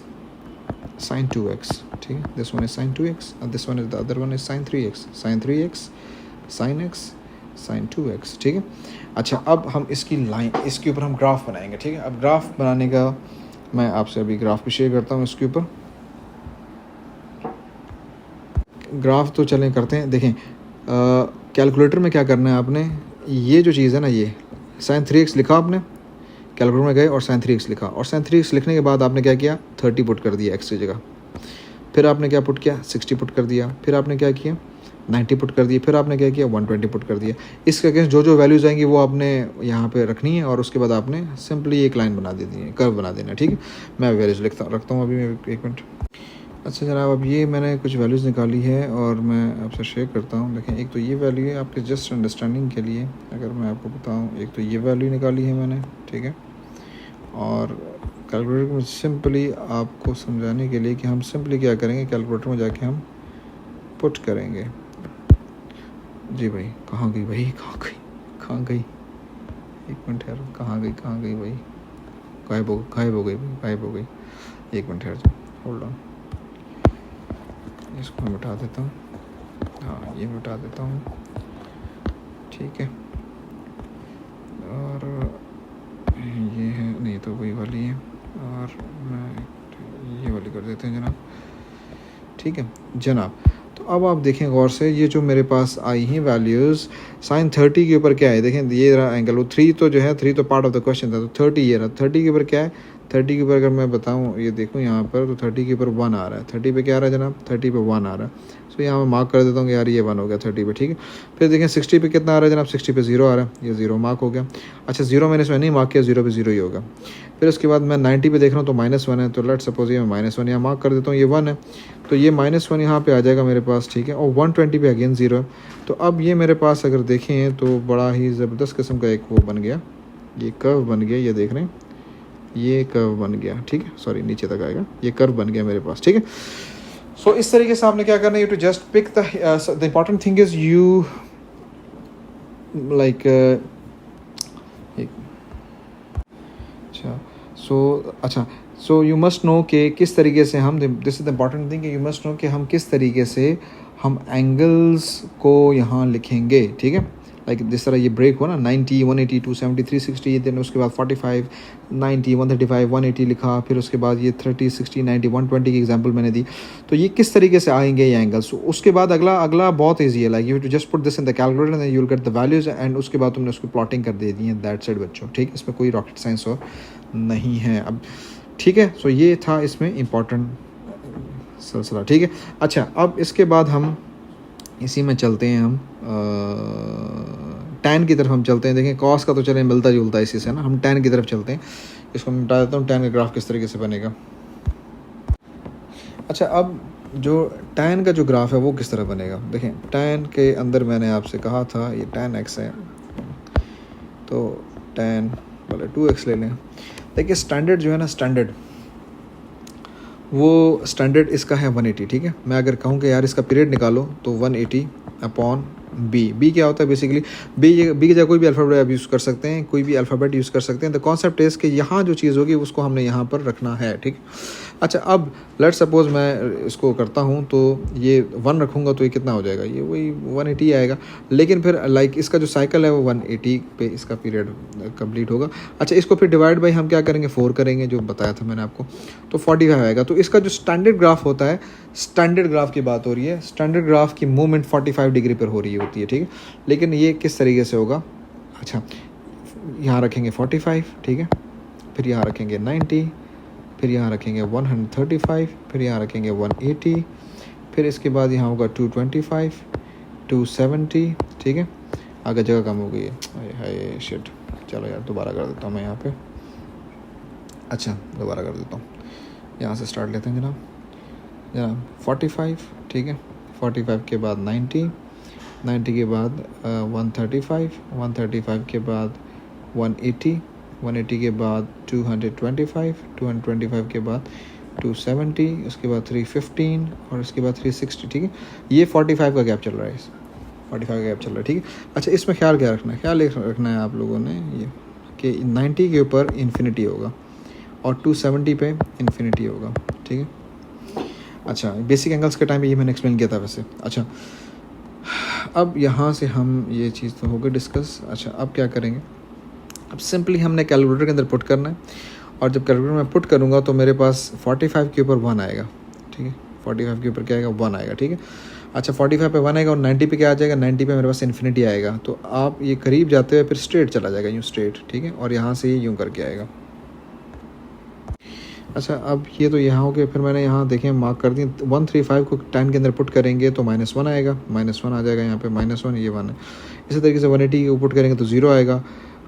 sin 2x। ठीक है, this one is sin 2x and this one is the other one is sin 3x, sin 3x, sin x, sin 2x। ठीक है, अच्छा अब हम इसकी line, इसके ऊपर हम ग्राफ बनाएंगे। ठीक है, अब ग्राफ बनाने का मैं आपसे अभी ग्राफ भी शेयर करता हूँ। इसके ऊपर ग्राफ तो चलें करते हैं। देखें कैलकुलेटर में क्या करना है आपने, ये जो चीज़ है ना, ये sin 3x लिखा आपने, कैलकुलेटर में गए और sin 3x लिखा, और sin 3x लिखने के बाद आपने क्या किया, 30 पुट कर दिया x की जगह। फिर आपने क्या पुट किया, 60 पुट कर दिया। फिर आपने क्या किया, 90 पुट कर दिया। फिर आपने क्या किया, 120 पुट कर दिया। इसके अगेंस्ट जो जो वैल्यूज़ आएंगी वो आपने यहाँ पे रखनी है, और उसके बाद आपने सिंपली एक लाइन बना देनी है, कर्व बना देना है। ठीक है, मैं वैल्यूज़ रखता हूँ अभी मैं, एक मिनट। अच्छा जनाब, अब ये मैंने कुछ वैल्यूज़ निकाली है और मैं आपसे शेयर करता हूँ। देखें, एक तो ये वैल्यू है आपके जस्ट अंडरस्टैंडिंग के लिए, अगर मैं आपको बताऊँ, एक तो ये वैल्यू निकाली है मैंने। ठीक है, और कैलकुलेटर में सिंपली आपको समझाने के लिए कि हम सिंपली क्या करेंगे, कैलकुलेटर में जाके हम पुट करेंगे। जी भाई, कहाँ गई भाई, कहाँ गई, एक मिनट यार, कहाँ गई भाई, गायब हो गई। एक मिनट यार, होल्ड ऑन, इसको मैं मिटा देता हूँ। हाँ, ये मिटा देता हूँ। ठीक है, और ये है, नहीं तो वही वाली है, और मैं ये वाली कर देते हैं जनाब। ठीक है जनाब, तो अब आप देखें गौर से, ये जो मेरे पास आई हैं वैल्यूज़, sin 30 के ऊपर क्या है, देखें ये रहा एंगल, वो 3 तो जो है, 3 तो पार्ट ऑफ द क्वेश्चन था, तो 30 ये रहा। 30 के ऊपर क्या है, 30 के ऊपर अगर मैं बताऊँ, ये देखूँ यहाँ पर, तो 30 के ऊपर 1 आ रहा है। 30 पे क्या आ रहा है जनाब, 30 पे 1 आ रहा है। तो यहाँ मैं मार्क कर देता हूँ कि यार ये 1 हो गया 30 पे। ठीक है, फिर देखें 60 पे कितना आ रहा है जनाब, 60 पे 0 आ रहा है, ये 0 मार्क हो गया। अच्छा 0 मैंने इसमें नहीं मार्क किया, 0 पे 0 ही होगा। फिर उसके बाद मैं 90 पे देख रहा हूँ तो -1 है, तो लेट सपोज ये मैं -1 यहाँ मार्क कर देता हूँ, ये 1 है, तो ये -1 यहाँ पे आ जाएगा मेरे पास। ठीक है, और 120 पे अगेन 0 है। तो अब ये मेरे पास अगर देखें तो बड़ा ही ज़बरदस्त किस्म का एक वो बन गया, ये कर्व बन गया, ये देख रहे हैं, ये कर्व बन गया। ठीक है, सॉरी नीचे तक आएगा, ये कर्व बन गया मेरे पास। ठीक है, सो इस तरीके से आपने क्या करना है, you to just pick the important thing is you like अच्छा सो यू मस्ट नो कि किस तरीके से हम, this is the important thing, you must know कि हम किस तरीके से हम एंगल्स को यहाँ लिखेंगे। ठीक है, लाइक जिस तरह ये ब्रेक हुआ ना, 90, 180, 270, 360, देन उसके बाद 45, 90, 135, 180 लिखा, फिर उसके बाद ये 30, 60, 90, 120 की एग्जांपल मैंने दी। तो ये किस तरीके से आएंगे ये एंगल्स। उसके बाद अगला बहुत ईजी है, like you to just put this in the calculator and you will get the values, and उसके बाद तुमने उसको प्लॉटिंग कर दे दी है, दैट्स इट बच्चों। ठीक, इसमें कोई रॉकेट साइंस हो नहीं है अब। ठीक है, सो ये था इसमें इम्पॉर्टेंट सिलसिला। ठीक है, अच्छा अब इसके बाद हम इसी में चलते हैं, हम टैन की तरफ हम चलते हैं। देखें कॉस का तो चले मिलता जुलता है इसी से ना, हम टैन की तरफ चलते हैं। इसको मैं बता देता हूँ टैन का ग्राफ किस तरीके से बनेगा। अच्छा, अब जो टैन का जो ग्राफ है वो किस तरह बनेगा, देखें टैन के अंदर मैंने आपसे कहा था ये टैन एक्स है, तो टैन वाले 2x ले लें। देखिए स्टैंडर्ड जो है ना, वो स्टैंडर्ड इसका है 180। ठीक है, मैं अगर कहूँ कि यार इसका पीरियड निकालो तो 180 अपॉन बी क्या होता है बेसिकली, बी की जगह कोई भी अल्फ़ाबेट आप यूज़ कर सकते हैं, कोई भी अल्फ़ाबेट यूज़ कर सकते हैं। द कॉन्सेप्ट इज़ कि यहाँ जो चीज़ होगी उसको हमने यहाँ पर रखना है। ठीक, अच्छा अब लेट सपोज मैं इसको करता हूँ तो ये 1 रखूँगा तो ये कितना हो जाएगा, ये वही 180 आएगा। लेकिन फिर लाइक इसका जो साइकिल है वो 180 पे इसका पीरियड कंप्लीट होगा। अच्छा, इसको फिर डिवाइड बाई हम क्या करेंगे, 4 करेंगे, जो बताया था मैंने आपको, तो 45 आएगा। तो इसका जो स्टैंडर्ड ग्राफ होता है, स्टैंडर्ड ग्राफ की बात हो रही है, स्टैंडर्ड ग्राफ की मूवमेंट 45 डिग्री पर हो रही होती है। ठीक है, लेकिन ये किस तरीके से होगा, अच्छा यहाँ रखेंगे 45, ठीक है, फिर यहाँ रखेंगे 90, फिर यहाँ रखेंगे 135, फिर यहाँ रखेंगे 180, फिर इसके बाद यहाँ होगा 225, 270। ठीक है, आगे जगह कम हो गई है, हाय शिट, चलो यार दोबारा कर देता हूँ मैं यहाँ पे। अच्छा दोबारा कर देता हूँ, यहाँ से स्टार्ट लेते हैं जनाब 45। ठीक है, 45 के बाद 90, 90 के बाद 135, 135 के बाद 180, 180 के बाद 225, 225 के बाद 270, उसके बाद 315 और उसके बाद 360, ठीक है। ये 45 का गैप चल रहा है, 45 का गैप चल रहा है, ठीक है। अच्छा, इसमें ख्याल क्या रखना है, ख्याल रखना है आप लोगों ने ये कि 90 के ऊपर इन्फिनिटी होगा और 270 पे इन्फिनिटी होगा, ठीक है। अच्छा, बेसिक एंगल्स के टाइम पे ये मैंने एक्सप्लेन किया था वैसे। अच्छा, अब यहाँ से हम ये चीज़ तो हो गई डिस्कस। अच्छा, अब क्या करेंगे, अब सिंपली हमने कैलकुलेटर के अंदर पुट करना है और जब कैलकुलेटर में पुट करूँगा तो मेरे पास 45 के ऊपर 1 आएगा, ठीक है। 45 के ऊपर क्या आएगा, 1 आएगा, ठीक है। अच्छा, 45 पे 1 आएगा और 90 पे क्या आ जाएगा, 90 पे मेरे पास इन्फिनिटी आएगा। तो आप ये करीब जाते हुए फिर स्ट्रेट चला जाएगा, यूँ स्ट्रेट, ठीक है। और यहाँ से ये यूँ करके आएगा। अच्छा, अब ये तो यहाँ हो गया। फिर मैंने यहाँ देखें मार्क कर दी, 135 को 10 के अंदर पुट करेंगे तो -1 आएगा, -1 आ जाएगा यहाँ पे, -1 ये 1 है। इसी तरीके से 180 को पुट करेंगे तो 0 आएगा,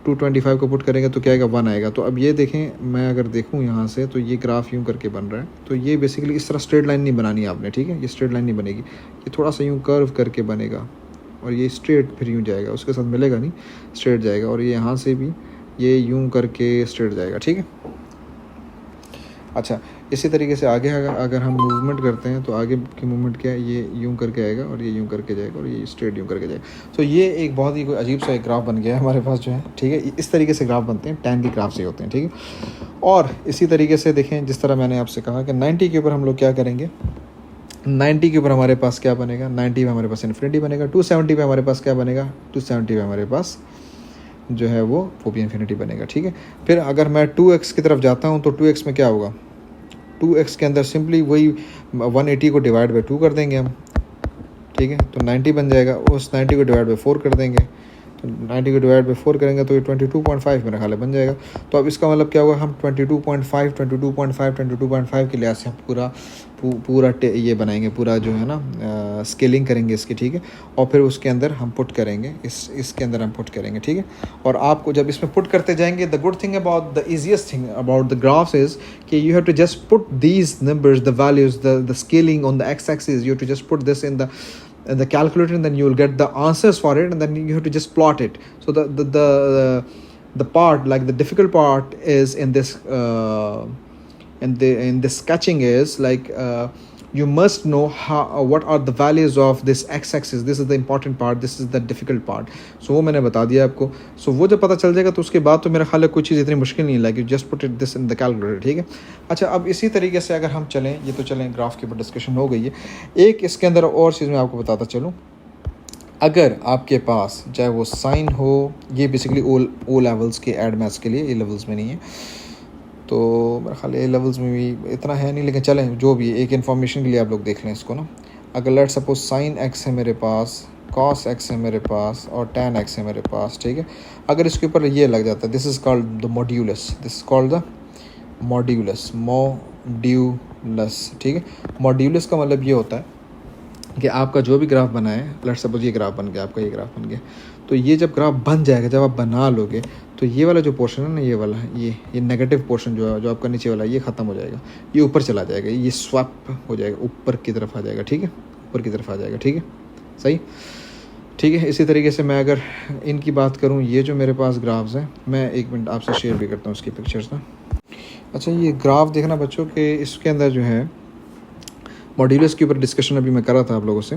225 को पुट करेंगे तो क्या आएगा, 1 आएगा। तो अब ये देखें, मैं अगर देखूँ यहाँ से तो ये ग्राफ यूँ करके बन रहा है। तो ये बेसिकली इस तरह स्ट्रेट लाइन नहीं बनानी है आपने, ठीक है। ये स्ट्रेट लाइन नहीं बनेगी, ये थोड़ा सा यूँ कर्व करके बनेगा और ये स्ट्रेट फिर यूँ जाएगा, उसके साथ मिलेगा नहीं, स्ट्रेट जाएगा। और ये यहाँ से भी ये यूँ करके स्ट्रेट जाएगा, ठीक है। अच्छा, इसी तरीके से आगे अगर हम मूवमेंट करते हैं तो आगे की मूवमेंट क्या है, ये यूं करके आएगा और ये यूं करके जाएगा और ये स्ट्रेट यूं करके जाएगा। तो ये एक बहुत ही कोई अजीब सा एक ग्राफ बन गया है हमारे पास जो है, ठीक है। इस तरीके से ग्राफ बनते हैं, टैन के ग्राफ से होते हैं, ठीक है। और इसी तरीके से देखें, जिस तरह मैंने आपसे कहा कि 90 के ऊपर हम लोग क्या करेंगे, 90 के ऊपर हमारे पास क्या बनेगा, 90 में हमारे पास इन्फिनिटी बनेगा। 270 पे हमारे पास क्या बनेगा, 270 पे हमारे पास जो है वो भी इन्फिनिटी बनेगा, ठीक है। फिर अगर मैं 2x की तरफ जाता हूँ तो 2x में क्या होगा, 2x के अंदर सिंपली वही 180 को डिवाइड बाई 2 कर देंगे हम, ठीक है। तो 90 बन जाएगा, उस 90 को डिवाइड बाई 4 कर देंगे, तो 90 को डिवाइड बाई 4 करेंगे तो ये 22.5 मेरा ख्याल बन जाएगा। तो अब इसका मतलब क्या होगा, हम 22.5 के लिहाज से हम पूरा ये बनाएंगे, पूरा जो है ना स्केलिंग करेंगे इसकी, ठीक है। और फिर उसके अंदर हम पुट करेंगे, इसके अंदर हम पुट करेंगे, ठीक है। और आपको जब इसमें पुट करते जाएंगे, the good thing about the easiest thing about the graphs is कि you have to just put these numbers, the values, the scaling on the x axis, you have to just put this in the calculator and then you will get the answers for it and then you have to just plot it. So the part, like the difficult part is in this in this sketching is like you must know what are the values of this x-axis. This is the important part, this is the difficult part. So वो मैंने बता दिया आपको। So वो जब पता चल जाएगा तो उसके बाद तो मेरा ख्याल है कोई चीज़ इतनी मुश्किल नहीं, like you just put it this in the calculator, ठीक है। अच्छा, अब इसी तरीके से अगर हम चलें, ये तो चलें ग्राफ के ऊपर डिस्कशन हो गई है। एक इसके अंदर और चीज़ मैं आपको बताता चलूँ, अगर आपके पास चाहे वो साइन हो, ये बेसिकली ओ लेवल्स के एड मैथ्स के लिए, ए लेवल्स में नहीं है, तो मेरा ख्याल ए लेवल्स में भी इतना है नहीं, लेकिन चलें जो भी, एक इन्फॉर्मेशन के लिए आप लोग देख लें इसको ना। अगर लेट सपोज साइन एक्स है मेरे पास, कॉस एक्स है मेरे पास और टैन एक्स है मेरे पास, ठीक है। अगर इसके ऊपर ये लग जाता है, this is called the modulus, this is called the modulus, ठीक है। मॉड्यूलस का मतलब ये होता है कि आपका जो भी ग्राफ बना है, लेट सपोज ये ग्राफ बन गया, आपका ये ग्राफ बन गया, तो ये जब ग्राफ बन जाएगा, जब आप बना लोगे तो ये वाला जो पोर्शन है ना, ये वाला ये नेगेटिव पोर्शन जो आपका नीचे वाला, ये ख़त्म हो जाएगा, ये ऊपर चला जाएगा, ये स्वैप हो जाएगा, ऊपर की तरफ आ जाएगा, ठीक है, ऊपर की तरफ आ जाएगा, ठीक है, सही, ठीक है। इसी तरीके से मैं अगर इनकी बात करूँ, ये जो मेरे पास ग्राफ्स हैं, मैं एक मिनट आपसे शेयर भी करता हूँ उसकी पिक्चर्स ना। अच्छा, ये ग्राफ देखना बच्चों के, इसके अंदर जो है मॉड्यूलस के ऊपर डिस्कशन अभी मैं कर रहा था आप लोगों से।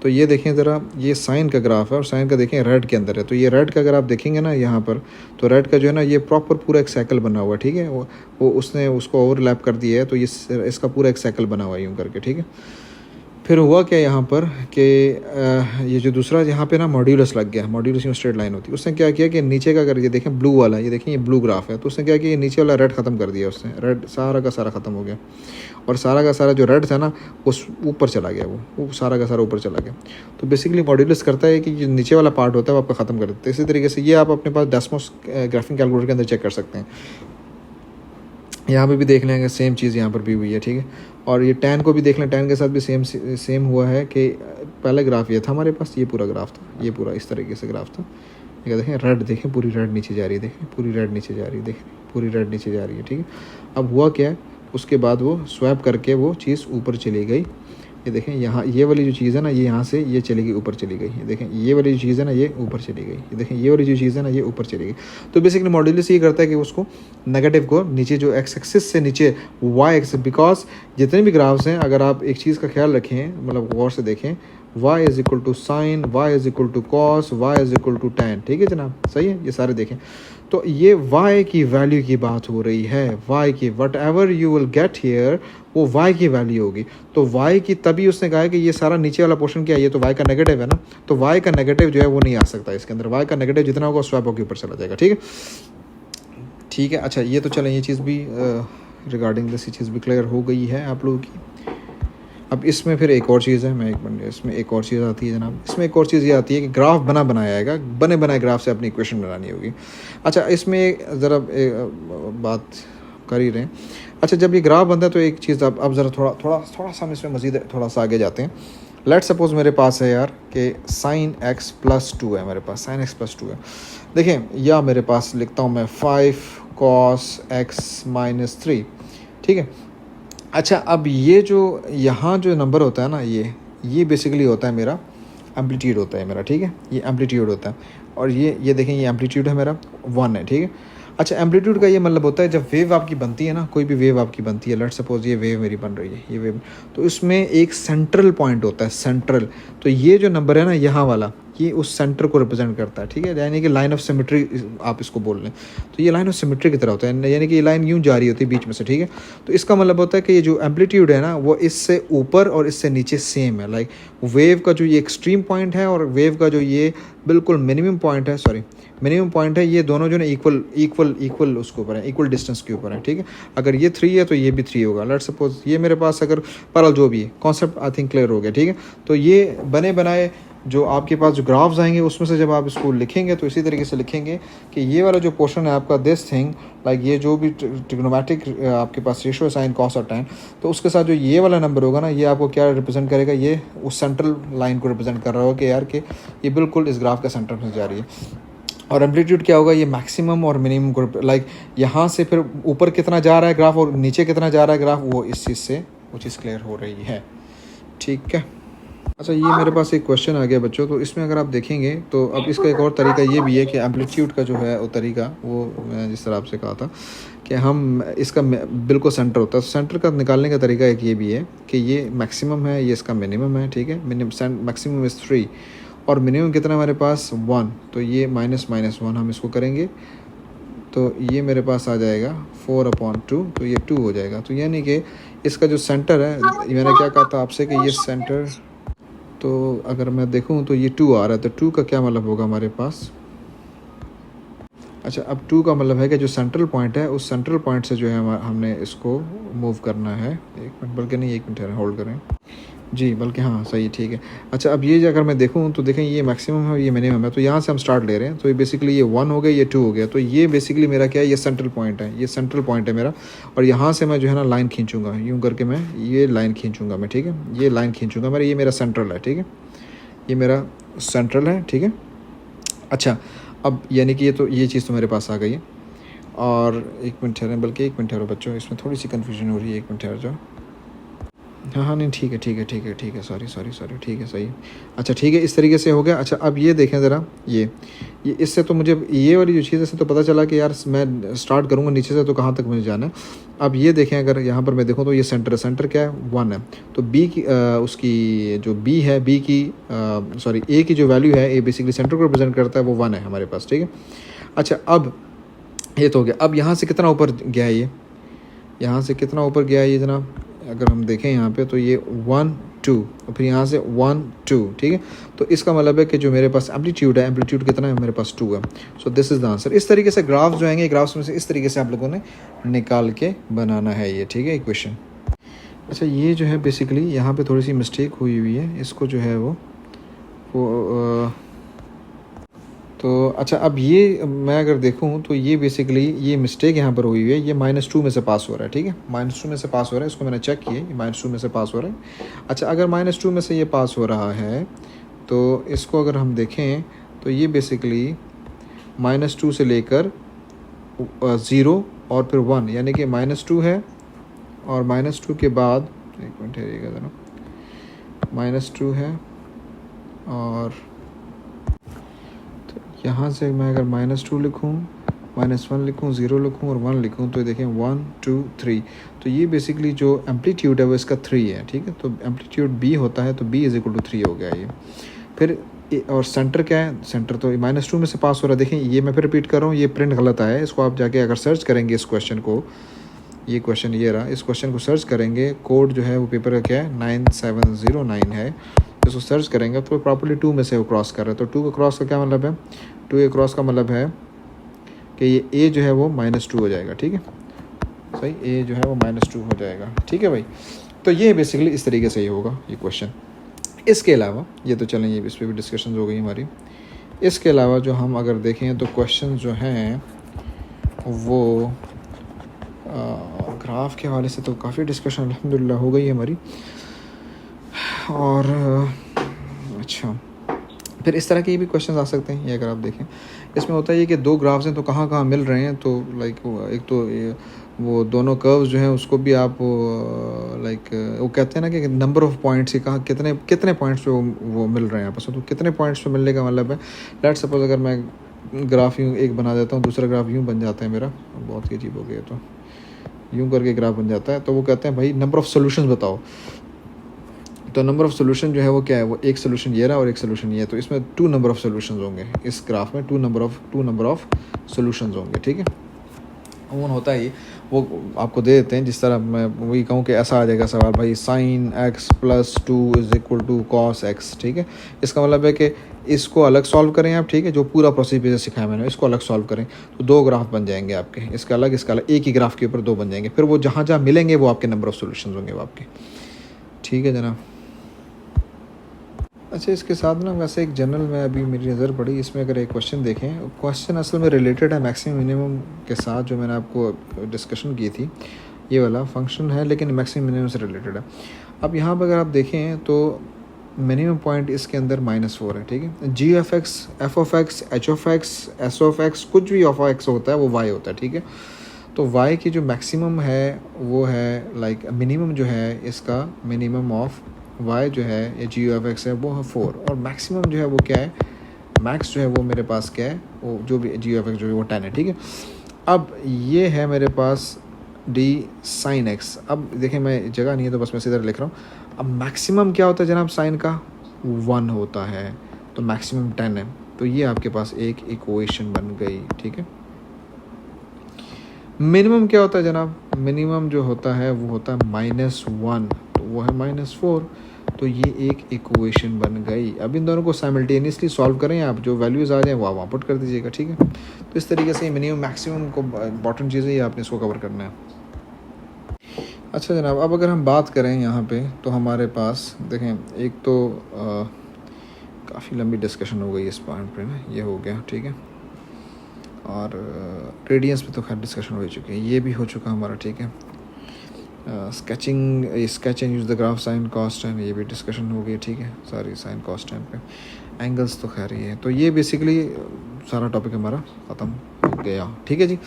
तो ये देखें ज़रा, ये साइन का ग्राफ है और साइन का देखें रेड के अंदर है। तो ये रेड का अगर आप देखेंगे ना यहाँ पर, तो रेड का जो है ना, ये प्रॉपर पूरा एक साइकिल बना हुआ है, ठीक है। वो उसने उसको ओवरलैप कर दिया है, तो ये इसका पूरा एक साइकिल बना हुआ है यूँ करके, ठीक है। फिर हुआ क्या यहाँ पर कि ये जो दूसरा यहाँ पे ना मॉड्यूलस लग गया, मॉड्यूलस में स्ट्रेट लाइन होती है, उसने क्या किया कि नीचे का, अगर ये देखें ब्लू वाला, ये देखें ये ब्लू ग्राफ है, तो उसने क्या किया, ये नीचे वाला रेड ख़त्म कर दिया, उसने रेड सारा का सारा ख़त्म हो गया और सारा का सारा जो रेड था ना, वो ऊपर चला गया, वो सारा का सारा ऊपर चला गया। तो बेसिकली मॉड्यूलस करता है कि जो नीचे वाला पार्ट होता है वो आपका ख़त्म कर देता है। इसी तरीके से ये आप अपने पास डेस्मोस ग्राफिंग कैलकुलेटर के अंदर चेक कर सकते हैं। यहाँ पे भी देख लेंगे, सेम चीज़ यहाँ पर भी हुई है, ठीक है। और ये टैन को भी देख लें, टैन के साथ भी सेम हुआ है कि पहले ग्राफ ये था हमारे पास, ये पूरा ग्राफ था, ये पूरा इस तरीके से ग्राफ था। ये देखें रेड, देखें पूरी रेड नीचे जा रही है, देखें पूरी रेड नीचे जा रही है, देखें पूरी रेड नीचे जा रही है, ठीक है। अब हुआ क्या है, उसके बाद वो स्वैप करके वो चीज़ ऊपर चली गई ये देखें यहाँ ये वाली जो चीज़ है ना ये यहाँ से ये चली गई ऊपर चली गई। ये देखें ये वाली जो चीज़ है ना ये ऊपर चली गई। ये देखें ये वाली जो चीज़ है ना ये ऊपर चली गई। तो बेसिकली मॉड्यूलस ये करता है कि उसको नेगेटिव को नीचे जो एक्स एक्सिस से नीचे वाई एक्सिस, बिकॉज जितने भी ग्राफ्स हैं अगर आप एक चीज़ का ख्याल रखें मतलब गौर से देखें, y is equal to sine, y is equal to cos, y is equal to tan. ठीक है जनाब, सही है, ये सारे देखें। तो ये y की वैल्यू की बात हो रही है, y की what ever you will get here वो y की वैल्यू होगी। तो y की तभी उसने कहा है कि ये सारा नीचे वाला पोर्शन क्या है, ये तो y का नेगेटिव है ना, तो y का नेगेटिव जो है वो नहीं आ सकता इसके अंदर। y का नेगेटिव जितना होगा स्वैप होकर ऊपर चला जाएगा। ठीक है, ठीक है। अच्छा ये तो चलें, ये चीज़ भी रिगार्डिंग दिस ये चीज़ भी क्लियर हो गई है आप लोगों की। अब इसमें फिर एक और चीज़ है, मैं एक मिनट, इसमें एक और चीज़ आती है जनाब। इसमें एक और चीज़ ये आती है कि ग्राफ बनाया आएगा, बने बनाए ग्राफ से अपनी इक्वेशन बनानी होगी। अच्छा इसमें ज़रा बात कर ही रहे हैं। अच्छा जब ये ग्राफ बनता है तो एक चीज़ अब ज़रा थोड़ा सा हम इसमें मज़ीद थोड़ा सा आगे जाते हैं। लेट सपोज़ मेरे पास है यार कि साइन एक्स प्लस 2 है, मेरे पास साइन एक्स प्लस 2 है। देखें या मेरे पास लिखता हूँ मैं 5 कॉस एक्स माइनस 3। ठीक है, अच्छा अब ये जो यहाँ जो नंबर होता है ना ये बेसिकली होता है मेरा एम्पलीट्यूड होता है मेरा। ठीक है, ये एम्पलीट्यूड होता है और ये देखें ये एम्पलीट्यूड है मेरा 1 है। ठीक है, अच्छा एम्पलीट्यूड का ये मतलब होता है जब वेव आपकी बनती है ना, कोई भी वेव आपकी बनती है, लेट्स सपोज ये वेव मेरी बन रही है, ये वेव, तो इसमें एक सेंट्रल पॉइंट होता है, सेंट्रल। तो ये जो नंबर है ना यहाँ वाला, ये उस सेंटर को रिप्रेजेंट करता है। ठीक है, यानी कि लाइन ऑफ सिमेट्री आप इसको बोल लें, तो ये लाइन ऑफ सिमेट्री की तरह होता है, यानी कि ये लाइन यूँ जा रही होती है बीच में से। ठीक है, तो इसका मतलब होता है कि ये जो एम्पलीट्यूड है ना वो इससे ऊपर और इससे नीचे सेम है। लाइक वेव का जो ये एक्सट्रीम पॉइंट है और वेव का जो ये बिल्कुल मिनिमम पॉइंट है, सॉरी मिनिमम पॉइंट है, ये दोनों जो है इक्वल उसके ऊपर है, इक्वल डिस्टेंस के ऊपर है। ठीक है, अगर ये 3 है तो ये भी 3 होगा। लेट्स सपोज ये मेरे पास अगर पर जो भी है कॉन्सेप्ट आई थिंक क्लियर हो गया। ठीक है, तो ये बने बनाए जो आपके पास जो ग्राफ्स आएंगे उसमें से जब आप इसको लिखेंगे तो इसी तरीके से लिखेंगे कि ये वाला जो पोर्शन है आपका दिस थिंग, लाइक ये जो भी ट्रिग्नोमेट्रिक आपके पास रेशियो साइन कॉस और टैन, तो उसके साथ जो ये वाला नंबर होगा ना ये आपको क्या रिप्रेजेंट करेगा, ये उस सेंट्रल लाइन को रिप्रेजेंट कर रहा होगा कि यार कि ये बिल्कुल इस ग्राफ का सेंटर में जा रही है। और एम्पलीट्यूड क्या होगा, ये मैक्सिमम और मिनिमम को, लाइक यहाँ से फिर ऊपर कितना जा रहा है ग्राफ और नीचे कितना जा रहा है ग्राफ, वो इस चीज़ से वो चीज़ क्लियर हो रही है। ठीक है, अच्छा ये मेरे पास एक क्वेश्चन आ गया बच्चों, तो इसमें अगर आप देखेंगे तो अब इसका एक और तरीका ये भी है कि एम्पलीट्यूड का जो है वो तरीका, वो मैं जिस तरह आपसे कहा था कि हम इसका बिल्कुल सेंटर होता है, सेंटर का निकालने का तरीका एक ये भी है कि ये मैक्सिमम है, ये इसका मिनिमम है। ठीक है, मैक्सिमम इज़ 3 और मिनिमम कितना हमारे पास 1, तो ये -1 हम इसको करेंगे तो ये मेरे पास आ जाएगा 4/2, तो ये 2 हो जाएगा। तो यानी कि इसका जो सेंटर है, मैंने क्या कहा था आपसे कि ये सेंटर, तो अगर मैं देखूं तो ये 2 आ रहा है, तो 2 का क्या मतलब होगा हमारे पास। अच्छा अब 2 का मतलब है कि जो सेंट्रल पॉइंट है उस सेंट्रल पॉइंट से जो है हमने इसको मूव करना है। 1 मिनट, बल्कि नहीं 1 मिनट होल्ड करें जी, बल्कि हाँ सही, ठीक है। अच्छा अब ये अगर मैं देखूँ तो देखें ये मैक्सिमम है, ये मिनिमम है, तो यहाँ से हम स्टार्ट ले रहे हैं, तो ये बेसिकली ये 1 हो गया, ये 2 हो गया, तो ये बेसिकली मेरा क्या है, ये सेंट्रल पॉइंट है, ये सेंट्रल पॉइंट है मेरा। और यहाँ से मैं जो है ना लाइन खींचूंगा, यूँ करके मैं ये लाइन खींचूंगा मैं, ठीक है, ये लाइन खींचूंगा मेरा, ये मेरा सेंट्रल है। ठीक है, ये मेरा सेंट्रल है। ठीक है, अच्छा अब यानी कि ये चीज़ तो मेरे पास आ गई है। और 1 मिनट ठहरें, बल्कि 1 मिनट ठहरो बच्चों, इसमें थोड़ी सी कन्फ्यूजन हो रही है, 1 मिनट ठहर जाओ। हाँ नहीं ठीक है, सॉरी ठीक है, सही। अच्छा ठीक है, इस तरीके से हो गया। अच्छा अब ये देखें ज़रा, ये इससे तो मुझे ये वाली जो चीज़ है, तो पता चला कि यार मैं स्टार्ट करूँगा नीचे से तो कहाँ तक मुझे जाना है। अब ये देखें, अगर यहाँ पर मैं देखूँ तो ये सेंटर क्या है, 1 है, तो बी की उसकी जो बी है, बी की सॉरी ए की जो वैल्यू है, ए बेसिकली सेंटर को रिप्रेजेंट करता है, वो 1 है हमारे पास। ठीक है, अच्छा अब ये तो हो गया। अब यहाँ से कितना ऊपर गया है, ये यहाँ से कितना ऊपर गया है ये जनाब, अगर हम देखें यहाँ पे तो ये 1 2 और फिर यहाँ से 1 2। ठीक है, तो इसका मतलब है कि जो मेरे पास एम्पलीट्यूड है, एम्पलीट्यूड कितना है मेरे पास 2 है। So this is the answer. इस तरीके से ग्राफ्स जो आएंगे, ग्राफ्स में से इस तरीके से आप लोगों ने निकाल के बनाना है ये। ठीक है, इक्वेशन। अच्छा ये जो है बेसिकली यहाँ पे थोड़ी सी मिस्टेक हुई है, इसको जो है वो तो अच्छा अब ये मैं अगर देखूँ तो ये बेसिकली ये मिस्टेक यहाँ पर हुई है, ये -2 में से पास हो रहा है। ठीक है, -2 में से पास हो रहा है, इसको मैंने चेक किया, ये -2 में से पास हो रहा है। अच्छा अगर -2 में से ये पास हो रहा है तो इसको अगर हम देखें तो ये बेसिकली -2 से लेकर 0 और फिर 1, यानी कि -2 है और -2 के बाद, 1 मिनट ठहरिएगा ज़रा, -2 है, और तो यहाँ से मैं अगर -2 लिखूँ, -1 लिखूँ, 0 लिखूँ और 1 लिखूँ तो देखें 1 2 3, तो ये बेसिकली जो एम्पलीट्यूड है वो इसका 3 है, ठीक है। तो एम्पलीट्यूड b होता है, तो b = 3 हो गया ये। फिर और सेंटर क्या है, सेंटर तो -2 में से पास हो रहा है। देखें ये मैं फिर रिपीट कर रहा हूँ, ये प्रिंट गलत आया है, इसको आप जाके अगर सर्च करेंगे इस क्वेश्चन को, ये क्वेश्चन ये रहा, इस क्वेश्चन को सर्च करेंगे, कोड जो है वो पेपर का क्या है 9709 है, इसको सर्च करेंगे तो प्रॉपर्ली 2 में से वो क्रॉस कर रहा है। तो 2 का क्रॉस का क्या मतलब है, 2 के क्रॉस का मतलब है कि ये a जो है वो -2 हो जाएगा, ठीक है, सही, a जो है वो -2 हो जाएगा, ठीक है भाई। तो ये बेसिकली इस तरीके से ही होगा ये क्वेश्चन। इसके अलावा ये तो चलें, ये इस पर भी डिस्कशन हो गई हमारी। इसके अलावा जो हम अगर देखें तो क्वेश्चन जो हैं वो ग्राफ के हवाले से तो काफ़ी डिस्कशन अल्हम्दुलिल्लाह हो गई है हमारी। और अच्छा, फिर इस तरह के भी क्वेश्चन आ सकते हैं। ये अगर आप देखें, इसमें होता है ये कि दो ग्राफ्स हैं तो कहाँ कहाँ मिल रहे हैं, तो लाइक एक तो वो दोनों कर्व्स जो हैं उसको भी आप लाइक वो कहते हैं ना कि नंबर ऑफ पॉइंट्स, कहाँ कितने कितने पॉइंट्स पे वो मिल रहे हैं आपस में। तो कितने पॉइंट्स पे मिलने का मतलब है, लेट्स सपोज अगर मैं ग्राफ यूँ एक बना देता हूँ, दूसरा ग्राफ यूँ बन जाता है मेरा, बहुत ही अजीब हो गया, तो यूँ करके ग्राफ बन जाता है। तो वो कहते हैं भाई नंबर ऑफ़ सोल्यूशन बताओ। तो नंबर ऑफ़ सोल्यूशन जो है वो क्या है, वो एक सोल्यूशन ये रहा और एक सोल्यूशन ये है, तो इसमें 2 नंबर ऑफ़ सोल्यूशन होंगे इस ग्राफ में, 2 नंबर ऑफ़ सोल्यूशन होंगे, ठीक है। अमूमन होता है वो आपको दे देते हैं, जिस तरह मैं वही कहूँ कि ऐसा आ जाएगा सवाल भाई sin x + 2 = cos x, ठीक है। इसका मतलब है कि इसको अलग सॉल्व करें आप, ठीक है, जो पूरा प्रोसीजर सिखाया मैंने इसको अलग सॉल्व करें, तो 2 ग्राफ बन जाएंगे आपके, इसका अलग इसका अलग, एक ही ग्राफ के ऊपर 2 बन जाएंगे। फिर वो जहाँ जहाँ मिलेंगे वो आपके नंबर ऑफ़ सोल्यूशन होंगे वो आपके, ठीक है जनाब। अच्छा, इसके साथ ना वैसे एक जनरल में अभी मेरी नज़र पड़ी, इसमें अगर एक क्वेश्चन देखें, क्वेश्चन असल में रिलेटेड है मैक्सिमम मिनिमम के साथ, जो मैंने आपको डिस्कशन की थी, ये वाला फंक्शन है लेकिन मैक्सिमम मिनिमम से रिलेटेड है। अब यहाँ पर अगर आप देखें तो मिनिमम पॉइंट इसके अंदर -4 है, ठीक है। g(f(x), f(x), h(x), s(x), कुछ भी (x) होता है वो y होता है, ठीक है। तो y की जो मैक्सिमम है वो है लाइक मिनिमम जो है इसका, मिनिमम ऑफ y जो है या g(f(x) है वो है 4, और मैक्सिमम जो है वो क्या है, मैक्स जो है वो मेरे पास क्या है, वो जो भी g(f(x) जो है वो 10 है, ठीक है। अब ये है मेरे पास d sin x। अब देखें मैं जगह नहीं है तो बस मैं सीधा लिख रहा हूँ। अब मैक्सिमम क्या होता है जनाब, साइन का 1 होता है, तो मैक्सिमम 10 है, तो ये आपके पास एक इक्वेशन बन गई, ठीक है। मिनिमम क्या होता है जनाब, मिनिमम जो होता है वो होता है -1, तो वो है -4, तो ये एक इक्वेशन बन गई। अब इन दोनों को साइमल्टेनियसली सॉल्व करें आप, जो वैल्यूज़ आ जाएँ वो आप पुट कर दीजिएगा, ठीक है। तो इस तरीके से मिनिमम मैक्सिमम को इंपॉर्टेंट चीज़ है, आपने इसको कवर करना है। अच्छा जनाब, अब अगर हम बात करें यहाँ पे, तो हमारे पास देखें, एक तो काफ़ी लंबी डिस्कशन हो गई इस पॉइंट पे ना, ये हो गया, ठीक है। और रेडियंस पे तो खैर डिस्कशन हो चुकी है, ये भी हो चुका हमारा, ठीक है। Sketch and use the graph sine cos tan, ये भी डिस्कशन हो गई, ठीक है। सारी साइन कॉस tan पे एंगल्स तो खैर ये है। तो ये बेसिकली सारा टॉपिक हमारा ख़त्म हो गया, ठीक है जी।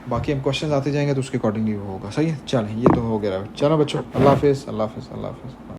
बाकी हम क्वेश्चन आते जाएंगे तो उसके अकॉर्डिंगली वो होगा, सही है। चलें, ये तो हो गया। चलो बच्चों, अल्लाह हाफिज़, अल्लाह हाफिज़, अल्लाह हाफिज़।